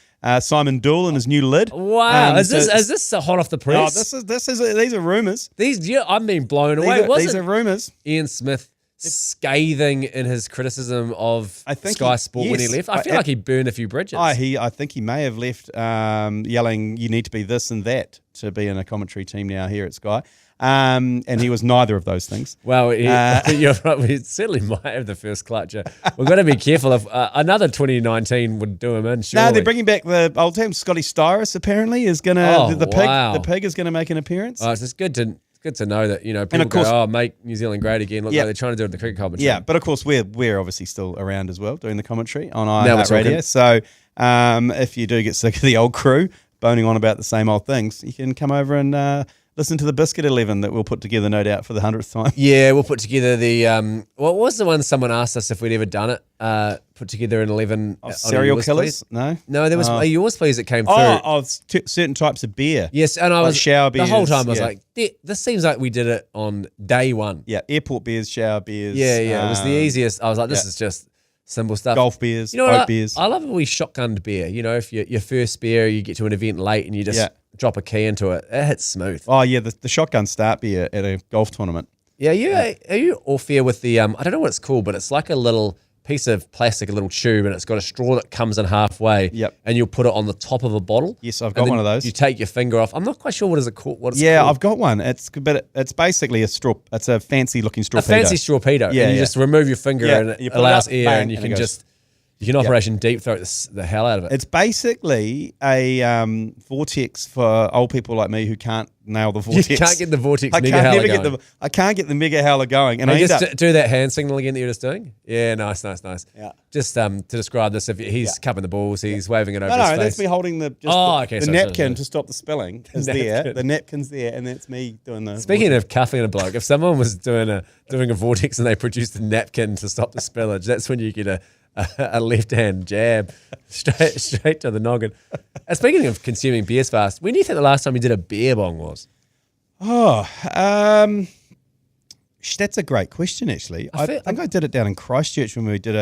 Simon Dool in his new lid. Wow, is this hot off the press? No, these are rumours. I'm being blown away. These are rumours. Ian Smith scathing in his criticism of Sky Sport when he left. I feel like he burned a few bridges. I think he may have left yelling, "You need to be this and that to be in a commentary team now here at Sky." And he was neither of those things. Well, you're right. We certainly might have the first clutcher. We've got to be careful if another 2019 would do him in. Surely. No, they're bringing back the old team. Scotty Styris apparently is going to the pig is going to make an appearance. Oh, so it's good to know that people go, make New Zealand great again. Look like they're trying to do it in the cricket commentary. Yeah, but of course we're obviously still around as well doing the commentary on iHeartRadio. So if you do get sick of the old crew boning on about the same old things, you can come over and listen to the Biscuit 11 that we'll put together, no doubt, for the 100th time. Yeah, we'll put together the what was the one someone asked us if we'd ever done it? Put together an 11 serial killers. No, there was a yours please that came through. Certain types of beer. Yes, and I was shower beers. The whole time I was like, this seems like we did it on day one. Yeah, airport beers, shower beers. Yeah, it was the easiest. I was like, this is just simple stuff. Golf beers, boat beers. I love it when we shotgunned beer. If your first beer, you get to an event late and you just drop a key into it. It hits smooth. Oh yeah, the shotgun start beer at a golf tournament. Yeah, are you all fair with the I don't know what it's called, but it's like a little piece of plastic, a little tube, and it's got a straw that comes in halfway. Yep. And you'll put it on the top of a bottle. Yes, I've got one of those. You take your finger off. I'm not quite sure what it's called. I've got one. It's basically a straw. It's a fancy looking straw. A fancy strawpedo. Yeah, and you just remove your finger and it allows air, and you can just. You can Operation Deep Throat the hell out of it. It's basically a vortex for old people like me who can't nail the vortex. You can't get the vortex mega howler going. I can't get the mega howler going. And I just do that hand signal again that you're just doing? Yeah, nice. Yeah. Just to describe this, if he's cupping the balls, he's waving it over his face. No, that's me holding the napkin to stop the spilling is there. The napkin's there, and that's me doing the... Speaking of cuffing a bloke, if someone was doing a vortex and they produced a napkin to stop the spillage, that's when you get a left-hand jab straight to the noggin. Speaking of consuming beers fast, when do you think the last time you did a beer bong was? That's a great question, actually. I think I did it down in Christchurch when we did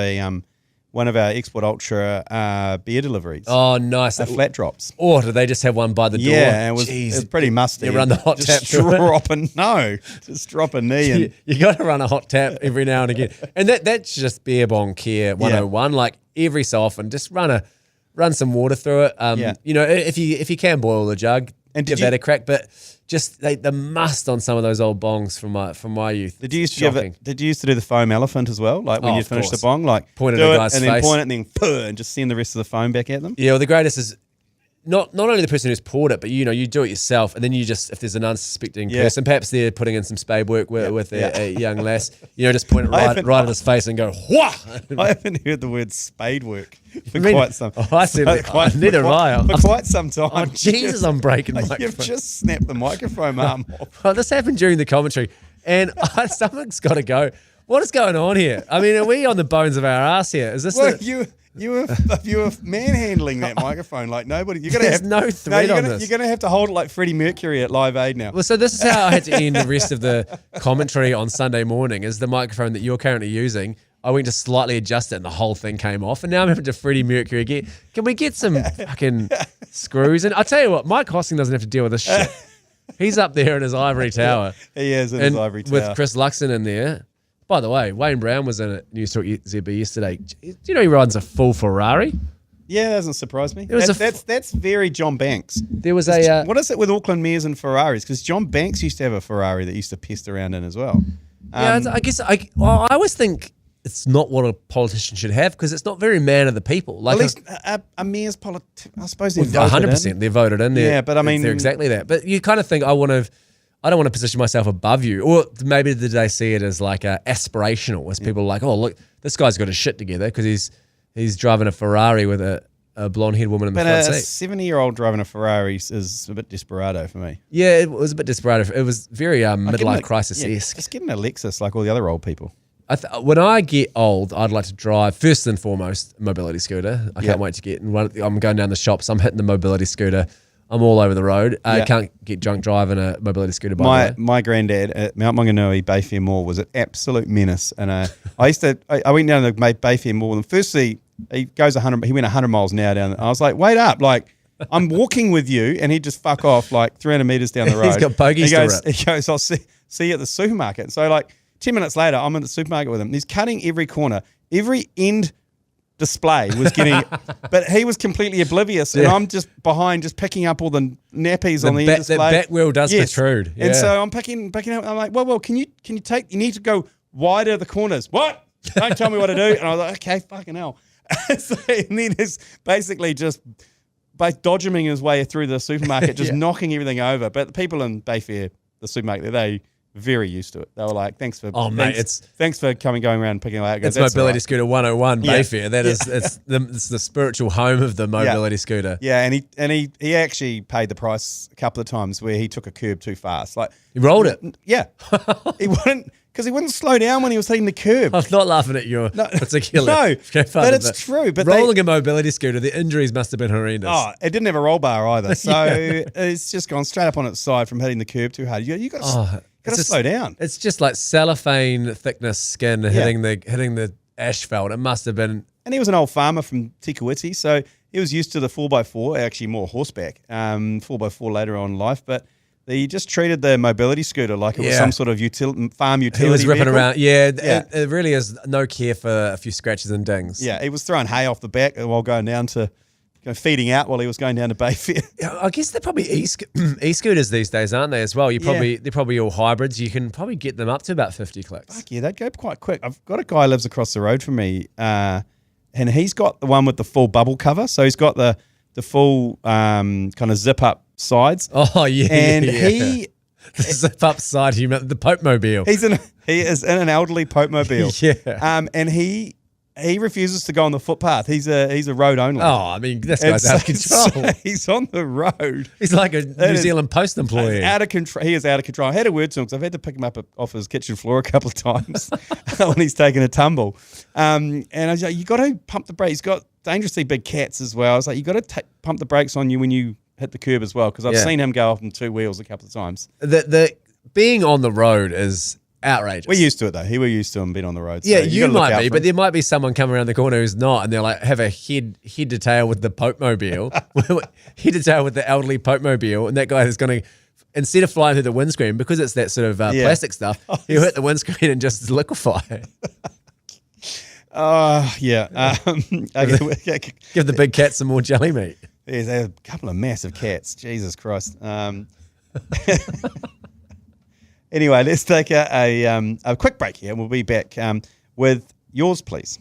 one of our Export Ultra beer deliveries. Oh, nice. Flat drops. Or did they just have one by the door? Yeah, it was pretty musty. You run the hot tap just drop a knee. And you got to run a hot tap every now and again. And that's just beer bong care 101. Like every so often, just run some water through it. If you can boil the jug, and give that a crack. But just the must on some of those old bongs from my youth. Did you used to do the foam elephant as well? Like when you finish the bong, like point at the guy's face, and then point it, and then puh, and just send the rest of the foam back at them. Yeah, well, the greatest is not only the person who's poured it, but you do it yourself, and then you just, if there's an unsuspecting person, perhaps they're putting in some spade work with a young lass, just point it right at his face and go, wha! I haven't heard the word spade work for quite some time. Neither have I. For quite some time. Oh, Jesus, I'm breaking microphone. You've just snapped the microphone arm off. Well, this happened during the commentary, and something's got to go. What is going on here? I mean, are we on the bones of our ass here? Is this You were manhandling that microphone like nobody. You're gonna There's no thread on this. You're gonna have to hold it like Freddie Mercury at Live Aid now. Well, so this is how I had to end the rest of the commentary on Sunday morning. Is the microphone that you're currently using? I went to slightly adjust it, and the whole thing came off. And now I'm having to Freddie Mercury again. Can we get some fucking screws? And I tell you what, Mike Hosking doesn't have to deal with this shit. He's up there in his ivory tower. He is in his ivory tower with Chris Luxon in there. By the way, Wayne Brown was in it Newstalk ZB yesterday. Do you know he rides a full Ferrari? Yeah, that doesn't surprise me. That's very John Banks. There was what is it with Auckland Mayors and Ferraris? Because John Banks used to have a Ferrari that used to pest around in as well. I guess I always think it's not what a politician should have because it's not very man of the people. Like at least a mayor's I suppose they're voted 100%. in. They're voted in. Yeah, but I mean they're exactly that. But you kind of think I don't want to position myself above you. Or maybe did they see it as like aspirational, as people are like, oh, look, this guy's got his shit together because he's driving a Ferrari with a blonde-haired woman in the front seat. But a 70-year-old driving a Ferrari is a bit desperado for me. Yeah, it was a bit desperado. It was very midlife crisis-esque. Just get an Lexus like all the other old people. When I get old, I'd like to drive, first and foremost, a mobility scooter. I can't wait to get I'm going down the shops. I'm hitting the mobility scooter. I'm all over the road. I can't get drunk driving a mobility scooter. My granddad at Mount Maunganui Bayfair Mall was an absolute menace, and I went down to Bayfair Mall, and firstly he goes 100. He went 100 miles an hour down. I was like, wait up, like I'm walking with you, and he'd just fuck off like 300 meters down the road. He's got bogeys to rip. He goes, I'll see you at the supermarket. So like 10 minutes later, I'm in the supermarket with him. He's cutting every corner, every end display was getting, but he was completely oblivious, and I'm just behind, just picking up all the nappies on the display. The back wheel does protrude, and so I'm picking up. I'm like, well, can you take? You need to go wider the corners. What? Don't tell me what to do. And I was like, okay, fucking hell. And then it's basically just dodging his way through the supermarket, just knocking everything over. But the people in Bayfair, the supermarket, they very used to it. They were like, thanks for going around and picking it up. It's Mobility Scooter 101 Bayfair. That is it's the spiritual home of the mobility scooter. Yeah, and he actually paid the price a couple of times where he took a curb too fast. Like he rolled it. Yeah. He wouldn't slow down when he was hitting the curb. I'm not laughing at your particular. No, but it's true. But rolling a mobility scooter, the injuries must have been horrendous. Oh, it didn't have a roll bar either. So it's just gone straight up on its side from hitting the curb too hard. You got to slow down. It's just like cellophane thickness skin hitting the asphalt. It must have been. And he was an old farmer from Tikawiti, so he was used to the 4x4, actually more horseback, 4x4 later on in life. But he just treated the mobility scooter like it was some sort of farm utility He was ripping vehicle. around. It really is no care for a few scratches and dings. Yeah, he was throwing hay off the back while going down to feeding out while he was going down to Bayfair. I guess they're probably e-scooters these days, aren't they, as well? They're probably all hybrids. You can probably get them up to about 50 clicks. Fuck yeah, they'd go quite quick. I've got a guy who lives across the road from me, and he's got the one with the full bubble cover. So he's got the full kind of zip-up sides. Oh, yeah. And the zip-up side, the Pope Mobile. He is in an elderly Pope Mobile. Yeah. And he refuses to go on the footpath. He's a road only. Oh, I mean, this guy's out of control. So he's on the road. He's like a New Zealand Post employee. Out of control. He is out of control. I had a word to him because I've had to pick him up off his kitchen floor a couple of times when he's taken a tumble. And I was like, you got to pump the brakes. He's got dangerously big cats as well. I was like, you got to pump the brakes on you when you hit the curb as well, because I've seen him go off on two wheels a couple of times. The being on the road is outrageous. We're used to it though. We're used to him being on the road. Yeah, so you might be, but there might be someone coming around the corner who's not, and they're like have a head to tail with the Pope Mobile, head to tail with the elderly Pope Mobile, and that guy is going to, instead of flying through the windscreen, because it's that sort of plastic stuff, he'll hit the windscreen and just liquefy. Yeah. Give the big cat some more jelly meat. There's a couple of massive cats. Jesus Christ. Anyway, let's take a quick break here. We'll be back with Yours Please.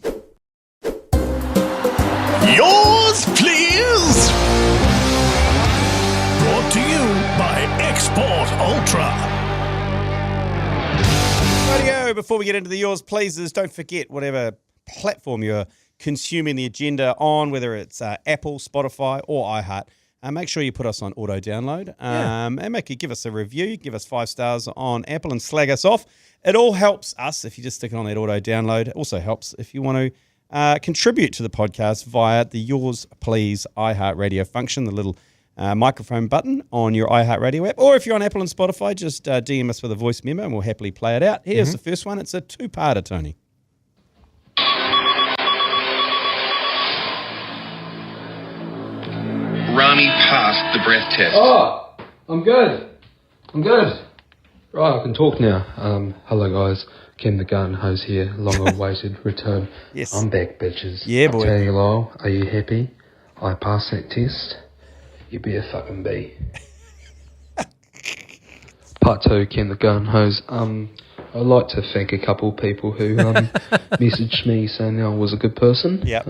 Yours Please! Brought to you by Export Ultra. Radio, before we get into the Yours Pleases, don't forget whatever platform you're consuming the agenda on, whether it's Apple, Spotify, or iHeart. Make sure you put us on auto download and give us a review, give us 5 stars on Apple and slag us off. It all helps us if you just stick it on that auto download. It also helps if you want to contribute to the podcast via the Yours Please iHeartRadio function, the little microphone button on your iHeartRadio app. Or if you're on Apple and Spotify, just DM us with a voice memo and we'll happily play it out. Here's the first one. It's a two-parter, Tony. Rami passed the breath test. Oh, I'm good. Right, I can talk now. Hello guys, Ken the Gun Hose here, long-awaited return. Yes. I'm back, bitches. Yeah, boy. I tell you, Lyall, are you happy? I passed that test. You better fucking be. Part 2, Ken the Gun Hose. I'd like to thank a couple of people who messaged me saying I was a good person. Yep.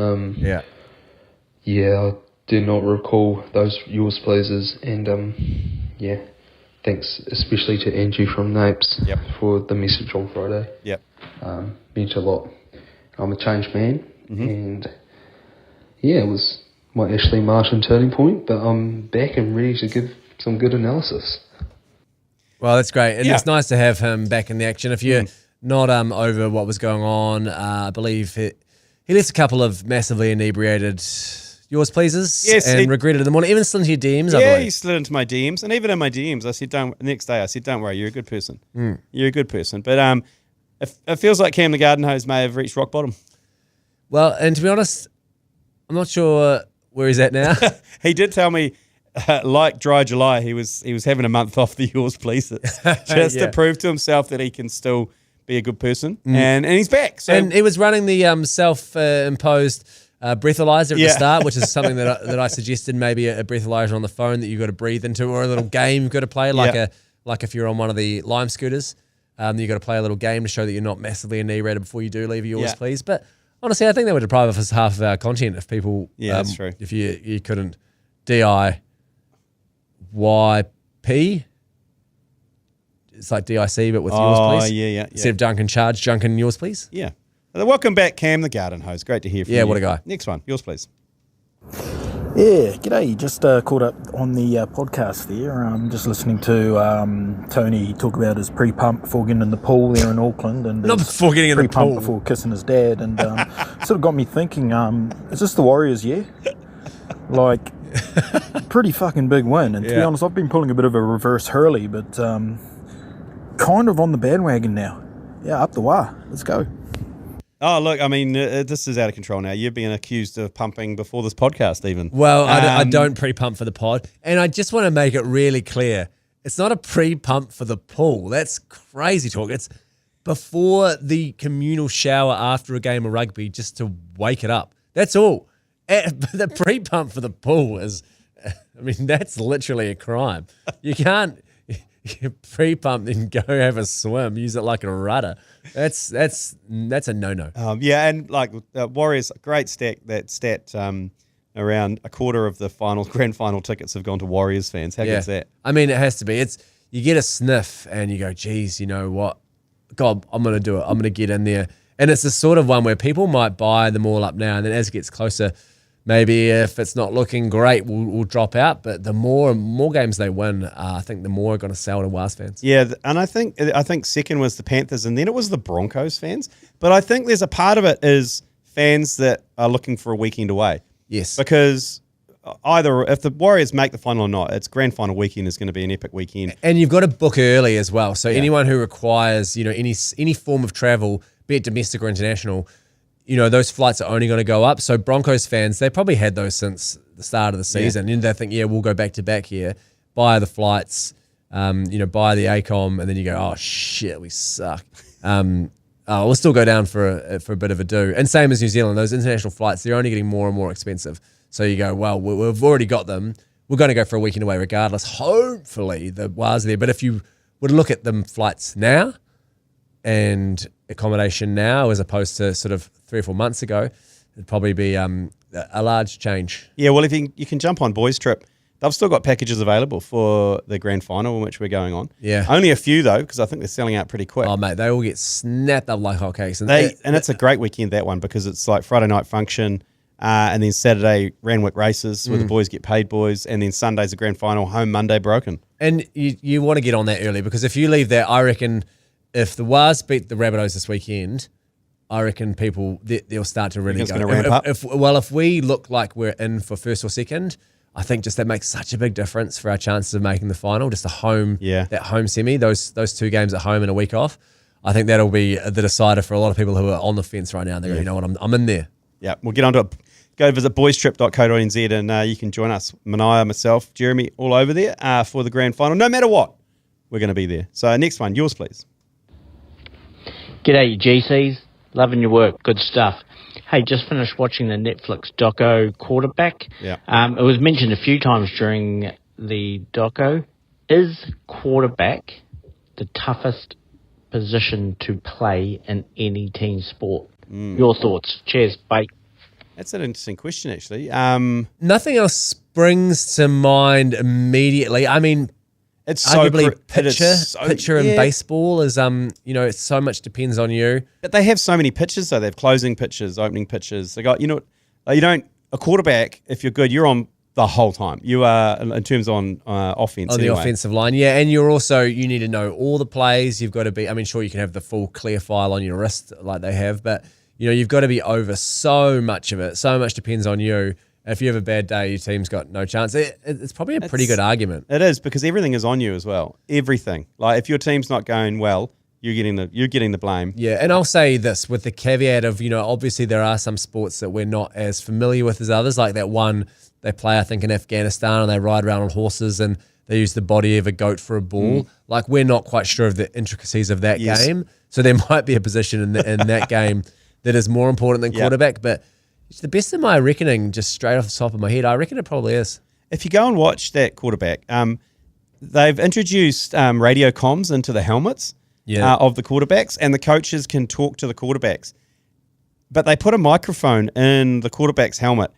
Yeah, I do not recall those Yours Pleases, and thanks especially to Angie from Napes for the message on Friday. Yep. Meant a lot. I'm a changed man, and it was my Ashley Martin turning point, but I'm back and ready to give some good analysis. Well, that's great, and it's nice to have him back in the action. If you're not over what was going on, I believe he left a couple of massively inebriated Yours Pleases, and regretted them on. Even slid into your DMs, I believe. He slid into my DMs, and even in my DMs, I said, next day, I said, don't worry, you're a good person. You're a good person. But it feels like Cam the Garden Hose may have reached rock bottom. Well, and to be honest, I'm not sure where he's at now. He did tell me, like Dry July, he was having a month off the Yours Pleases just to prove to himself that he can still be a good person, and he's back. So. And he was running the self-imposed breathalyzer at the start, which is something that I suggested, maybe a breathalyzer on the phone that you've got to breathe into, or a little game you've got to play, like if you're on one of the Lime scooters, you've got to play a little game to show that you're not massively inebriated before you do leave yours, please. But honestly, I think that would deprive us half of our content if people, that's true. If you couldn't DIYP, it's like DIC, but with yours, please. Yeah. Instead of Duncan Charge, Duncan, yours, please. Yeah. Welcome back, Cam the Garden Hose. Great to hear from you. Yeah, what a guy. Next one, yours, please. Yeah, g'day. Just caught up on the podcast there. Just listening to Tony talk about his pre-pump before getting in the pool there in Auckland. And not before getting in the pool. Before kissing his dad. And sort of got me thinking, is this the Warriors year? Like, pretty fucking big win. And to be honest, I've been pulling a bit of a reverse Hurley, but kind of on the bandwagon now. Yeah, up the wire. Let's go. Oh, look, I mean, this is out of control now. You're being accused of pumping before this podcast even. Well, I don't pre-pump for the pod. And I just want to make it really clear. It's not a pre-pump for the pool. That's crazy talk. It's before the communal shower after a game of rugby just to wake it up. That's all. The pre-pump for the pool is, I mean, that's literally a crime. You can't pre-pump and go have a swim, use it like a rudder. That's a no-no. And like Warriors, great stat. That stat around a quarter of the grand final tickets have gone to Warriors fans. How good's that? I mean, it has to be. You get a sniff and you go, geez, you know what? God, I'm going to do it. I'm going to get in there. And it's the sort of one where people might buy them all up now, and then as it gets closer, maybe if it's not looking great, we'll drop out. But the more games they win, I think the more are going to sell to Wars fans. Yeah, and I think second was the Panthers, and then it was the Broncos fans. But I think there's a part of it is fans that are looking for a weekend away. Yes. Because either if the Warriors make the final or not, it's grand final weekend is going to be an epic weekend. And you've got to book early as well. So anyone who requires, any form of travel, be it domestic or international, those flights are only going to go up. So Broncos fans, they probably had those since the start of the season. And they think, we'll go back to back here, buy the flights, buy the ACOM, and then you go, oh, shit, we suck. We'll still go down for a bit of a do. And same as New Zealand, those international flights, they're only getting more and more expensive. So you go, well, we've already got them. We're going to go for a weekend away regardless. Hopefully the Wars are there. But if you would look at them flights now and accommodation now as opposed to sort of 3 or 4 months ago, it'd probably be a large change. Yeah, well, if you can jump on Boys Trip, they've still got packages available for the grand final in which we're going on. Yeah. Only a few, though, because I think they're selling out pretty quick. Oh, mate, they all get snapped up like hotcakes. And it's a great weekend, that one, because it's like Friday night function and then Saturday Randwick races where the boys get paid boys, and then Sunday's the grand final, home Monday broken. And you want to get on that early, because if you leave that, I reckon if the Wars beat the Rabbitohs this weekend, I reckon people, they'll start to really go. It's going to ramp up? If we look like we're in for first or second, I think just that makes such a big difference for our chances of making the final. Just that home semi, those 2 games at home and a week off. I think that'll be the decider for a lot of people who are on the fence right now. They go, you know what, I'm in there. Yeah, we'll get onto it. Go visit boystrip.co.nz and you can join us, Mania, myself, Jeremy, all over there for the grand final. No matter what, we're going to be there. So next one, yours please. G'day, you GCs. Loving your work. Good stuff. Hey, just finished watching the Netflix doco Quarterback. Yeah. It was mentioned a few times during the doco. Is quarterback the toughest position to play in any team sport? Your thoughts. Cheers. Bye. That's an interesting question, actually. Nothing else springs to mind immediately. I mean, it's arguably pitcher in baseball is it's so much depends on you. But they have so many pitches though. They have closing pitches, opening pitches. They got a quarterback, if you're good, you're on the whole time. You are in terms on offense. On the offensive line, yeah. And you need to know all the plays. You've got to be, sure you can have the full clear file on your wrist like they have, but you've got to be over so much of it. So much depends on you. If you have a bad day, your team's got no chance. It's probably a pretty good argument. It is, because everything is on you as well. Everything. Like if your team's not going well, you're getting the blame. Yeah, and I'll say this with the caveat of, obviously there are some sports that we're not as familiar with as others, like that one they play, I think, in Afghanistan, and they ride around on horses and they use the body of a goat for a ball. Like we're not quite sure of the intricacies of that game. So there might be a position in that game that is more important than quarterback. But It's the best of my reckoning, just straight off the top of my head. I reckon it probably is. If you go and watch that quarterback, they've introduced radio comms into the helmets of the quarterbacks, and the coaches can talk to the quarterbacks. But they put a microphone in the quarterback's helmet,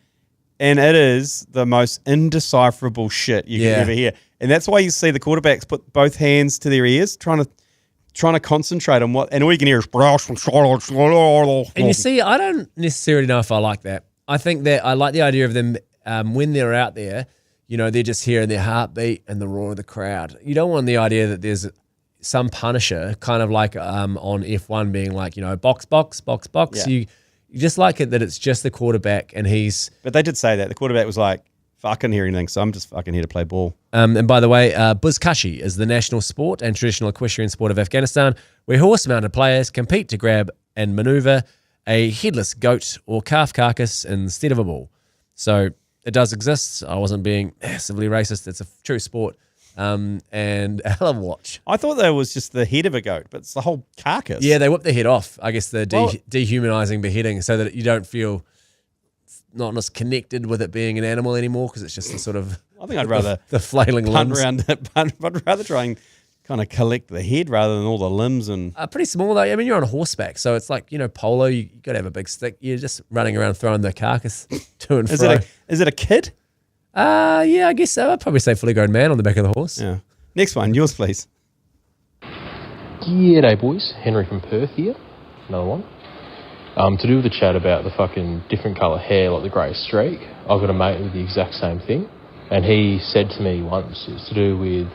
and it is the most indecipherable shit you can ever hear. And that's why you see the quarterbacks put both hands to their ears, trying to concentrate on what, and all you can hear is. And you see, I don't necessarily know if I like that. I think that I like the idea of them when they're out there, they're just hearing their heartbeat and the roar of the crowd. You don't want the idea that there's some punisher, kind of like on F1 being like, box, box, box, box. Yeah. You just like it that it's just the quarterback and he's... But they did say that. The quarterback was like, I couldn't hear anything, so I'm just fucking here to play ball. And by the way, Buzkashi is the national sport and traditional equestrian sport of Afghanistan, where horse-mounted players compete to grab and maneuver a headless goat or calf carcass instead of a bull. So it does exist. I wasn't being massively racist. It's a true sport. And a hell of a watch. I thought that was just the head of a goat, but it's the whole carcass. Yeah, they whip the head off. I guess the dehumanizing beheading so that you don't feel not as connected with it being an animal anymore because it's just the sort of... I think I'd rather the flailing limbs. I'd rather try and kind of collect the head rather than all the limbs. And pretty small though. I mean, you're on horseback, so it's like, polo, you got to have a big stick. You're just running around throwing the carcass to and fro. Is it a kid? Yeah, I guess so. I'd probably say fully grown man on the back of the horse. Yeah. Next one, yours please. G'day boys, Henry from Perth here. Another one. To do with the chat about the fucking different colour hair, like the grey streak, I've got a mate with the exact same thing. And he said to me once, it's to do with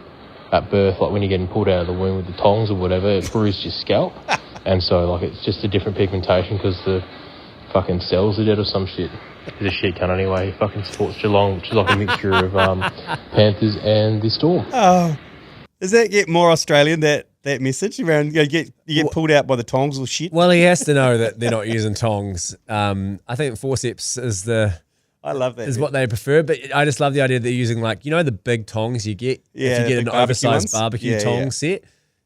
at birth, like when you're getting pulled out of the womb with the tongs or whatever, it bruised your scalp. And so, like, it's just a different pigmentation because the fucking cells are dead or some shit. He's a shit cunt anyway. He fucking supports Geelong, which is like a mixture of Panthers and the Storm. Oh, does that get more Australian, that message around you get pulled out by the tongs or shit? Well, he has to know that they're not using tongs. I think forceps is I love that. Is what they prefer, but I just love the idea that they're using the big tongs you get if you get an oversized barbecue tong set,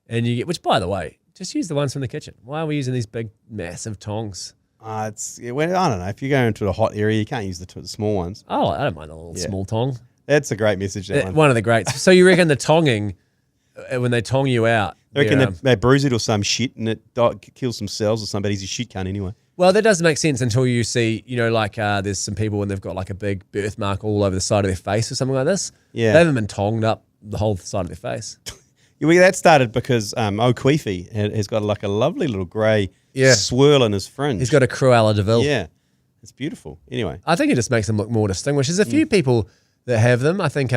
and you get, which by the way, just use the ones from the kitchen. Why are we using these big massive tongs? I don't know. If you go into a hot area, you can't use the small ones. Oh, I don't mind a little small tong. That's a great message. That one. One of the greats. So you reckon the tonging, when they tong you out, I reckon they bruise it or some shit, and it kills some cells or somebody's a shit cunt anyway. Well, that doesn't make sense until you see, there's some people when they've got like a big birthmark all over the side of their face or something like this. Yeah. They haven't been tonged up the whole side of their face. That started because O'Queefy has got like a lovely little grey swirl in his fringe. He's got a Cruella de Vil. Yeah. It's beautiful. Anyway. I think it just makes them look more distinguished. There's a few people that have them. I think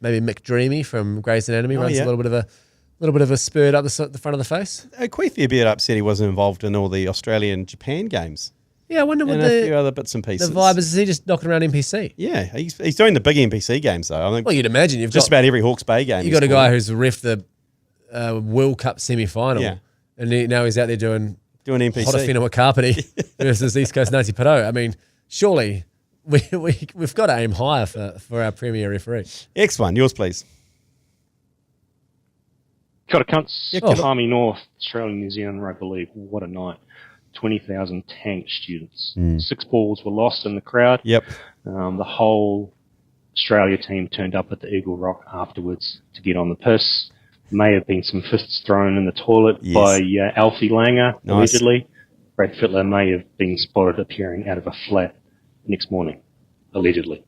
maybe Mick Dreamy from Grey's Anatomy runs a little bit of a spurt up the front of the face. Queefy a bit upset he wasn't involved in all the Australian-Japan games. Yeah, I wonder what a few other bits and pieces. The vibe is he just knocking around NPC? Yeah, he's doing the big NPC games though. I think. Well, you'd imagine you've just about every Hawke's Bay game. You've got a guy who's ref the World Cup semi-final, and now he's out there doing NPC. Hotafina Wakapati versus East Coast Nazi Pato. I mean, surely we've got to aim higher for our premier referee. Next one, yours please. Got a cunts. Army North, Australian New Zealand Rugby League. What a night. 20,000 tank students. 6 balls were lost in the crowd. Yep. The whole Australia team turned up at the Eagle Rock afterwards to get on the piss. May have been some fists thrown in the toilet by Alfie Langer, allegedly. Brad Fittler may have been spotted appearing out of a flat next morning, allegedly.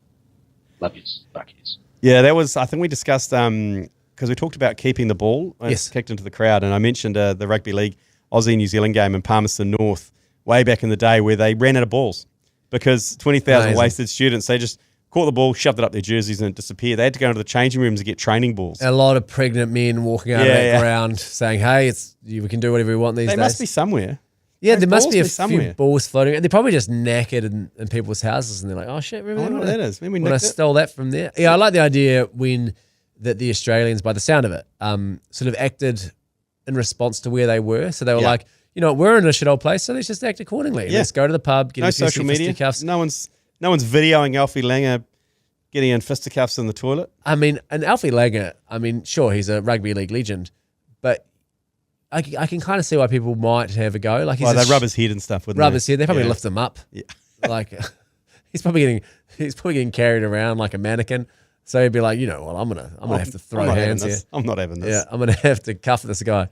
Love yous, buckies. Yeah, that was, I think we discussed, because we talked about keeping the ball kicked into the crowd, and I mentioned the Rugby League Aussie-New Zealand game in Palmerston North way back in the day where they ran out of balls because 20,000 wasted students. They just caught the ball, shoved it up their jerseys, and it disappeared. They had to go into the changing rooms to get training balls. A lot of pregnant men walking out of that ground saying, hey, we can do whatever we want these days. They must be somewhere. Yeah, there must be a few balls floating. And they're probably just knackered in people's houses, and they're like, oh, shit, remember what that is. When I stole that from there. Yeah, I like the idea that the Australians, by the sound of it, sort of acted in response to where they were. So they were like, we're in a shit old place, so let's just act accordingly. Yeah. Let's go to the pub, get social media. Fisticuffs. No one's videoing Alfie Langer getting in fisticuffs in the toilet. I mean, and Alfie Langer, sure, he's a rugby league legend, but I can kind of see why people might have a go. Like, they rub his head and stuff, wouldn't they? Rub his head. They probably lift him up. Yeah. Like, He's probably getting carried around like a mannequin. So he'd be like, I'm gonna have to throw hands here. I'm not having this. Yeah, I'm gonna have to cuff this guy.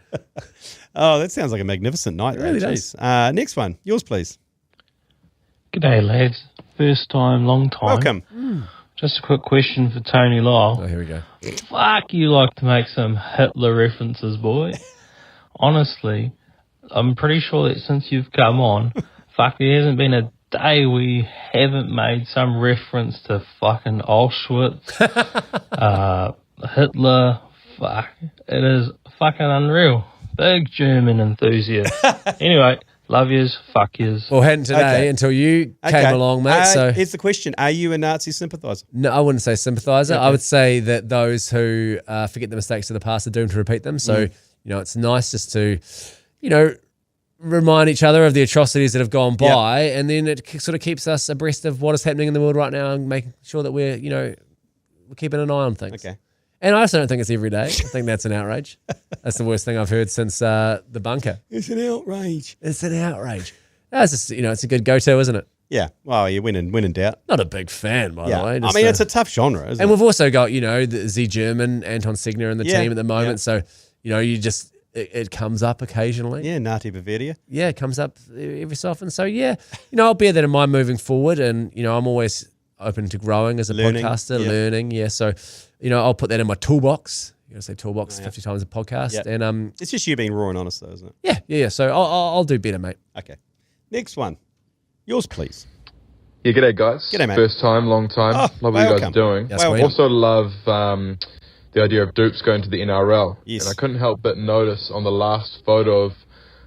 Oh, that sounds like a magnificent night. It really does. Next one, yours, please. G'day, lads. First time, long time. Welcome. Just a quick question for Tony Lyall. Oh, here we go. Fuck, you like to make some Hitler references, boy. Honestly, I'm pretty sure that since you've come on, fuck, there hasn't been a day we haven't made some reference to fucking Auschwitz, Hitler. Fuck, it is fucking unreal. Big German enthusiast. Anyway, love yous, fuck yous. Well, hadn't today until you came along, mate. So here's the question: are you a Nazi sympathiser? No, I wouldn't say sympathiser. Okay. I would say that those who forget the mistakes of the past are doomed to repeat them. So it's nice just to, remind each other of the atrocities that have gone by, and then it sort of keeps us abreast of what is happening in the world right now and making sure that we're keeping an eye on things. Okay. And I also don't think it's every day. I think that's an outrage. That's the worst thing I've heard since the bunker. It's an outrage. It's an outrage. That's just, it's a good go-to, isn't it? Yeah. Well, you win in doubt. Not a big fan, by the way. I mean, it's a tough genre, isn't it? And we've also got, the Z German, Anton Segner in the team at the moment. Yeah. So, you just, it comes up occasionally. Yeah, Nati Bavaria. Yeah, it comes up every so often. So, I'll bear that in mind moving forward. And, I'm always open to growing as a podcaster, learning. Yeah, so, I'll put that in my toolbox. You got to say toolbox 50 times a podcast. Yep. And it's just you being raw and honest, though, isn't it? Yeah. So I'll do better, mate. Okay. Next one. Yours, please. Yeah, g'day, guys. G'day, mate. First time, long time. Love what you guys are doing. Yes, I also love the idea of dupes going to the NRL. Yes. And I couldn't help but notice on the last photo of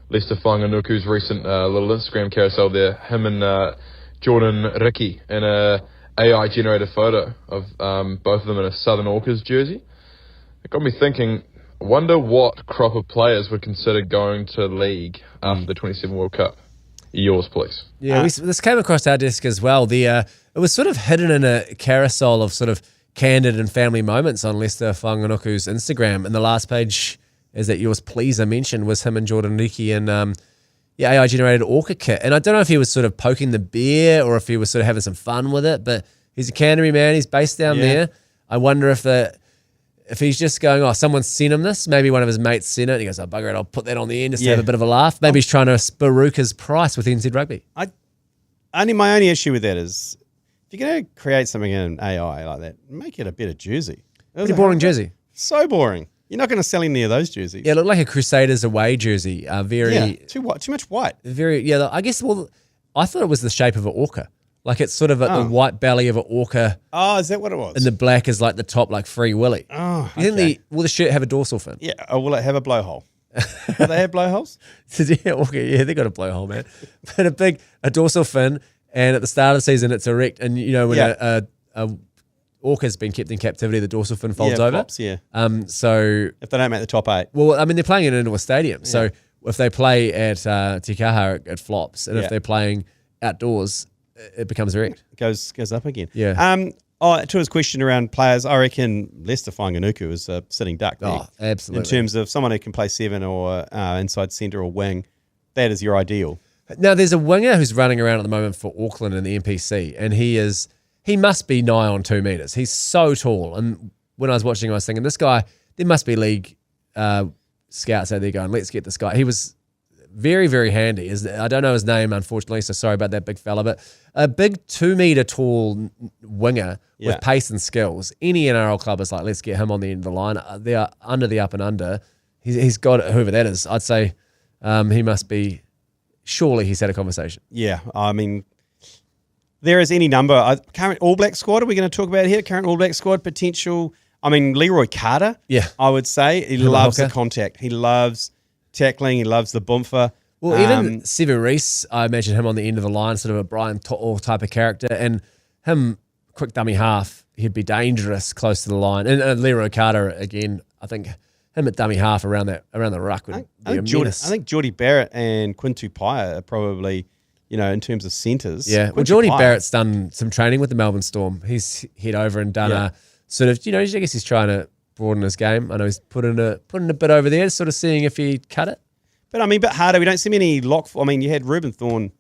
Lester Whanganuku's recent little Instagram carousel there, him and Jordan Ricky in a AI-generated photo of both of them in a Southern Orcas jersey. It got me thinking, I wonder what crop of players would consider going to league after the 27 World Cup. Yours, please. Yeah, this came across our desk as well. It was sort of hidden in a carousel of sort of candid and family moments on Lester Whanganuku's Instagram. And the last page, as that yours, please, I mentioned, was him and Jordan Ricky in AI-generated Orca kit. And I don't know if he was sort of poking the bear or if he was sort of having some fun with it, but he's a Canterbury man. He's based down there. I wonder if he's just going, someone sent him this. Maybe one of his mates sent it. And he goes, bugger it, I'll put that on the end just to have a bit of a laugh. Maybe he's trying to sparook his price with NZ Rugby. My only issue with that is if you're going to create something in AI like that, make it a better jersey. Pretty boring jersey. So boring. You're not going to sell any of those jerseys. Yeah, it looked like a Crusaders away jersey. Too much white. I guess, I thought it was the shape of an orca. Like it's sort of the white belly of an orca. Oh, is that what it was? And the black is like the top, like Free Willy. Oh, you think will the shirt have a dorsal fin? Yeah. Or will it have a blowhole? Do they have blowholes? Yeah, they got a blowhole, man. But a dorsal fin, and at the start of the season it's erect, and when a orca's been kept in captivity, the dorsal fin folds over. Flops, so if they don't make the top 8. Well, I mean they're playing it into a stadium. So if they play at Tikaha, it flops. And if they're playing outdoors, it becomes erect. Goes up again. Yeah. To his question around players, I reckon Lester Whanganuku is a sitting duck there. Oh, absolutely. In terms of someone who can play 7 or inside centre or wing, that is your ideal. Now, there's a winger who's running around at the moment for Auckland in the NPC, and he must be nigh on 2 metres. He's so tall. And when I was watching, I was thinking, this guy, there must be league scouts out there going, let's get this guy. He was very, very handy. I don't know his name, unfortunately, so sorry about that big fella, but a big 2 metre tall winger with pace and skills. Any NRL club is like, let's get him on the end of the line. They're under the up and under. He's got it, whoever that is. I'd say he must be, surely he's had a conversation. Yeah, I mean, there is any number. Current All Black squad, are we going to talk about here? Current All Black squad potential. I mean, Leroy Carter, I would say. He loves the contact. He loves tackling. He loves the boomfer. Well, even Sever Reese, I imagine him on the end of the line, sort of a Brian To'o type of character. And him, quick dummy half, he'd be dangerous close to the line. And Leroy Carter, again, I think him at dummy half around the ruck would be a menace. I think Geordie Barrett and Quinn Tupaia are probably, in terms of centres. Yeah, well, Geordie Barrett's done some training with the Melbourne Storm. He's hit over and done a sort of, I guess he's trying to broaden his game. I know he's putting a bit over there, sort of seeing if he'd cut it. But I mean, harder. We don't see many Brad Thorn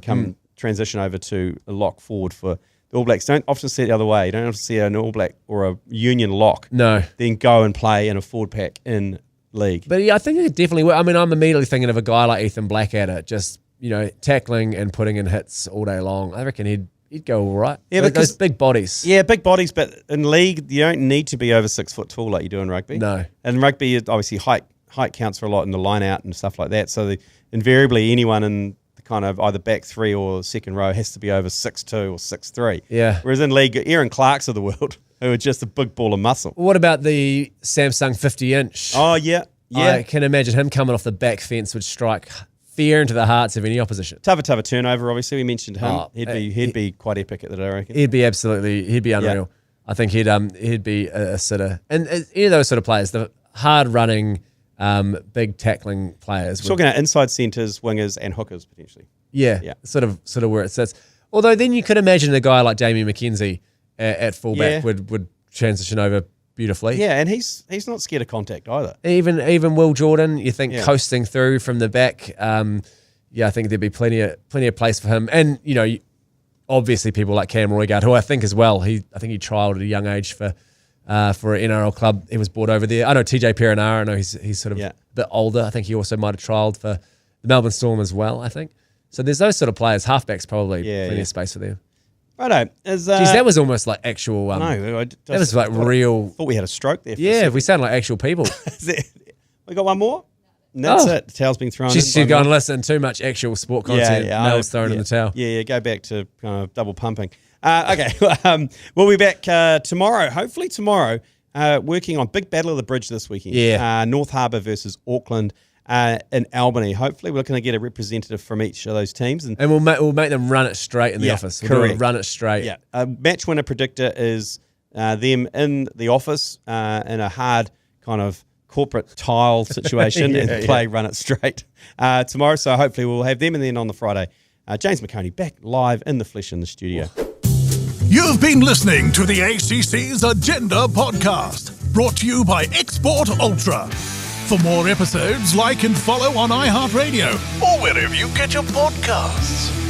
come transition over to a lock forward for the All Blacks. Don't often see it the other way. You don't often see an All Black or a Union lock then go and play in a forward pack in league. But yeah, I think it definitely will. I mean, I'm immediately thinking of a guy like Ethan Blackadder, just, tackling and putting in hits all day long. I reckon he'd go all right. Yeah, because those big bodies. Yeah, big bodies, but in league, you don't need to be over 6 foot tall like you do in rugby. No. And rugby, obviously, height counts for a lot in the line out and stuff like that. So invariably, anyone in the kind of either back three or second row has to be over 6'2" or 6'3". Yeah. Whereas in league, Aaron Clarks of the world, who are just a big ball of muscle. What about the Samsung 50-inch? Oh, yeah. I can imagine him coming off the back fence would strike fear into the hearts of any opposition. Tava turnover, obviously. We mentioned him. He'd be quite epic at that, I reckon. He'd be unreal. Yeah. I think he'd be a sitter. And any of those sort of players, the hard-running, big tackling players. We're talking about inside centres, wingers, and hookers, potentially. Yeah. Sort of where it sits. Although then you could imagine a guy like Damien McKenzie at fullback would transition over beautifully. Yeah, and he's not scared of contact either. Even Will Jordan, you think coasting through from the back. I think there'd be plenty of place for him. And obviously people like Cam Roigard, who I think as well. I think he trialled at a young age for an NRL club. He was brought over there. I know TJ Perenara. I know he's sort of a bit older. I think he also might have trialled for the Melbourne Storm as well. I think so. There's those sort of players. Halfbacks probably plenty of space for them. Righto. Geez, that was almost like actual. That was like real. Thought we had a stroke there. We sound like actual people. We got one more. And that's it. The towel's been thrown. She's go and listen. Too much actual sport content. Mel's thrown in the towel. Yeah. Go back to kind of double pumping. Okay. We'll be back tomorrow. Hopefully tomorrow. Working on big battle of the bridge this weekend. Yeah. North Harbour versus Auckland. In Albany. Hopefully we're looking to get a representative from each of those teams. And we'll make them run it straight in the office. We'll run it straight. Yeah. Match winner predictor is them in the office in a hard kind of corporate tile situation and play run it straight tomorrow. So hopefully we'll have them, and then on the Friday, James McConey back live in the flesh in the studio. You've been listening to the ACC's Agenda podcast, brought to you by Export Ultra. For more episodes, like and follow on iHeartRadio or wherever you get your podcasts.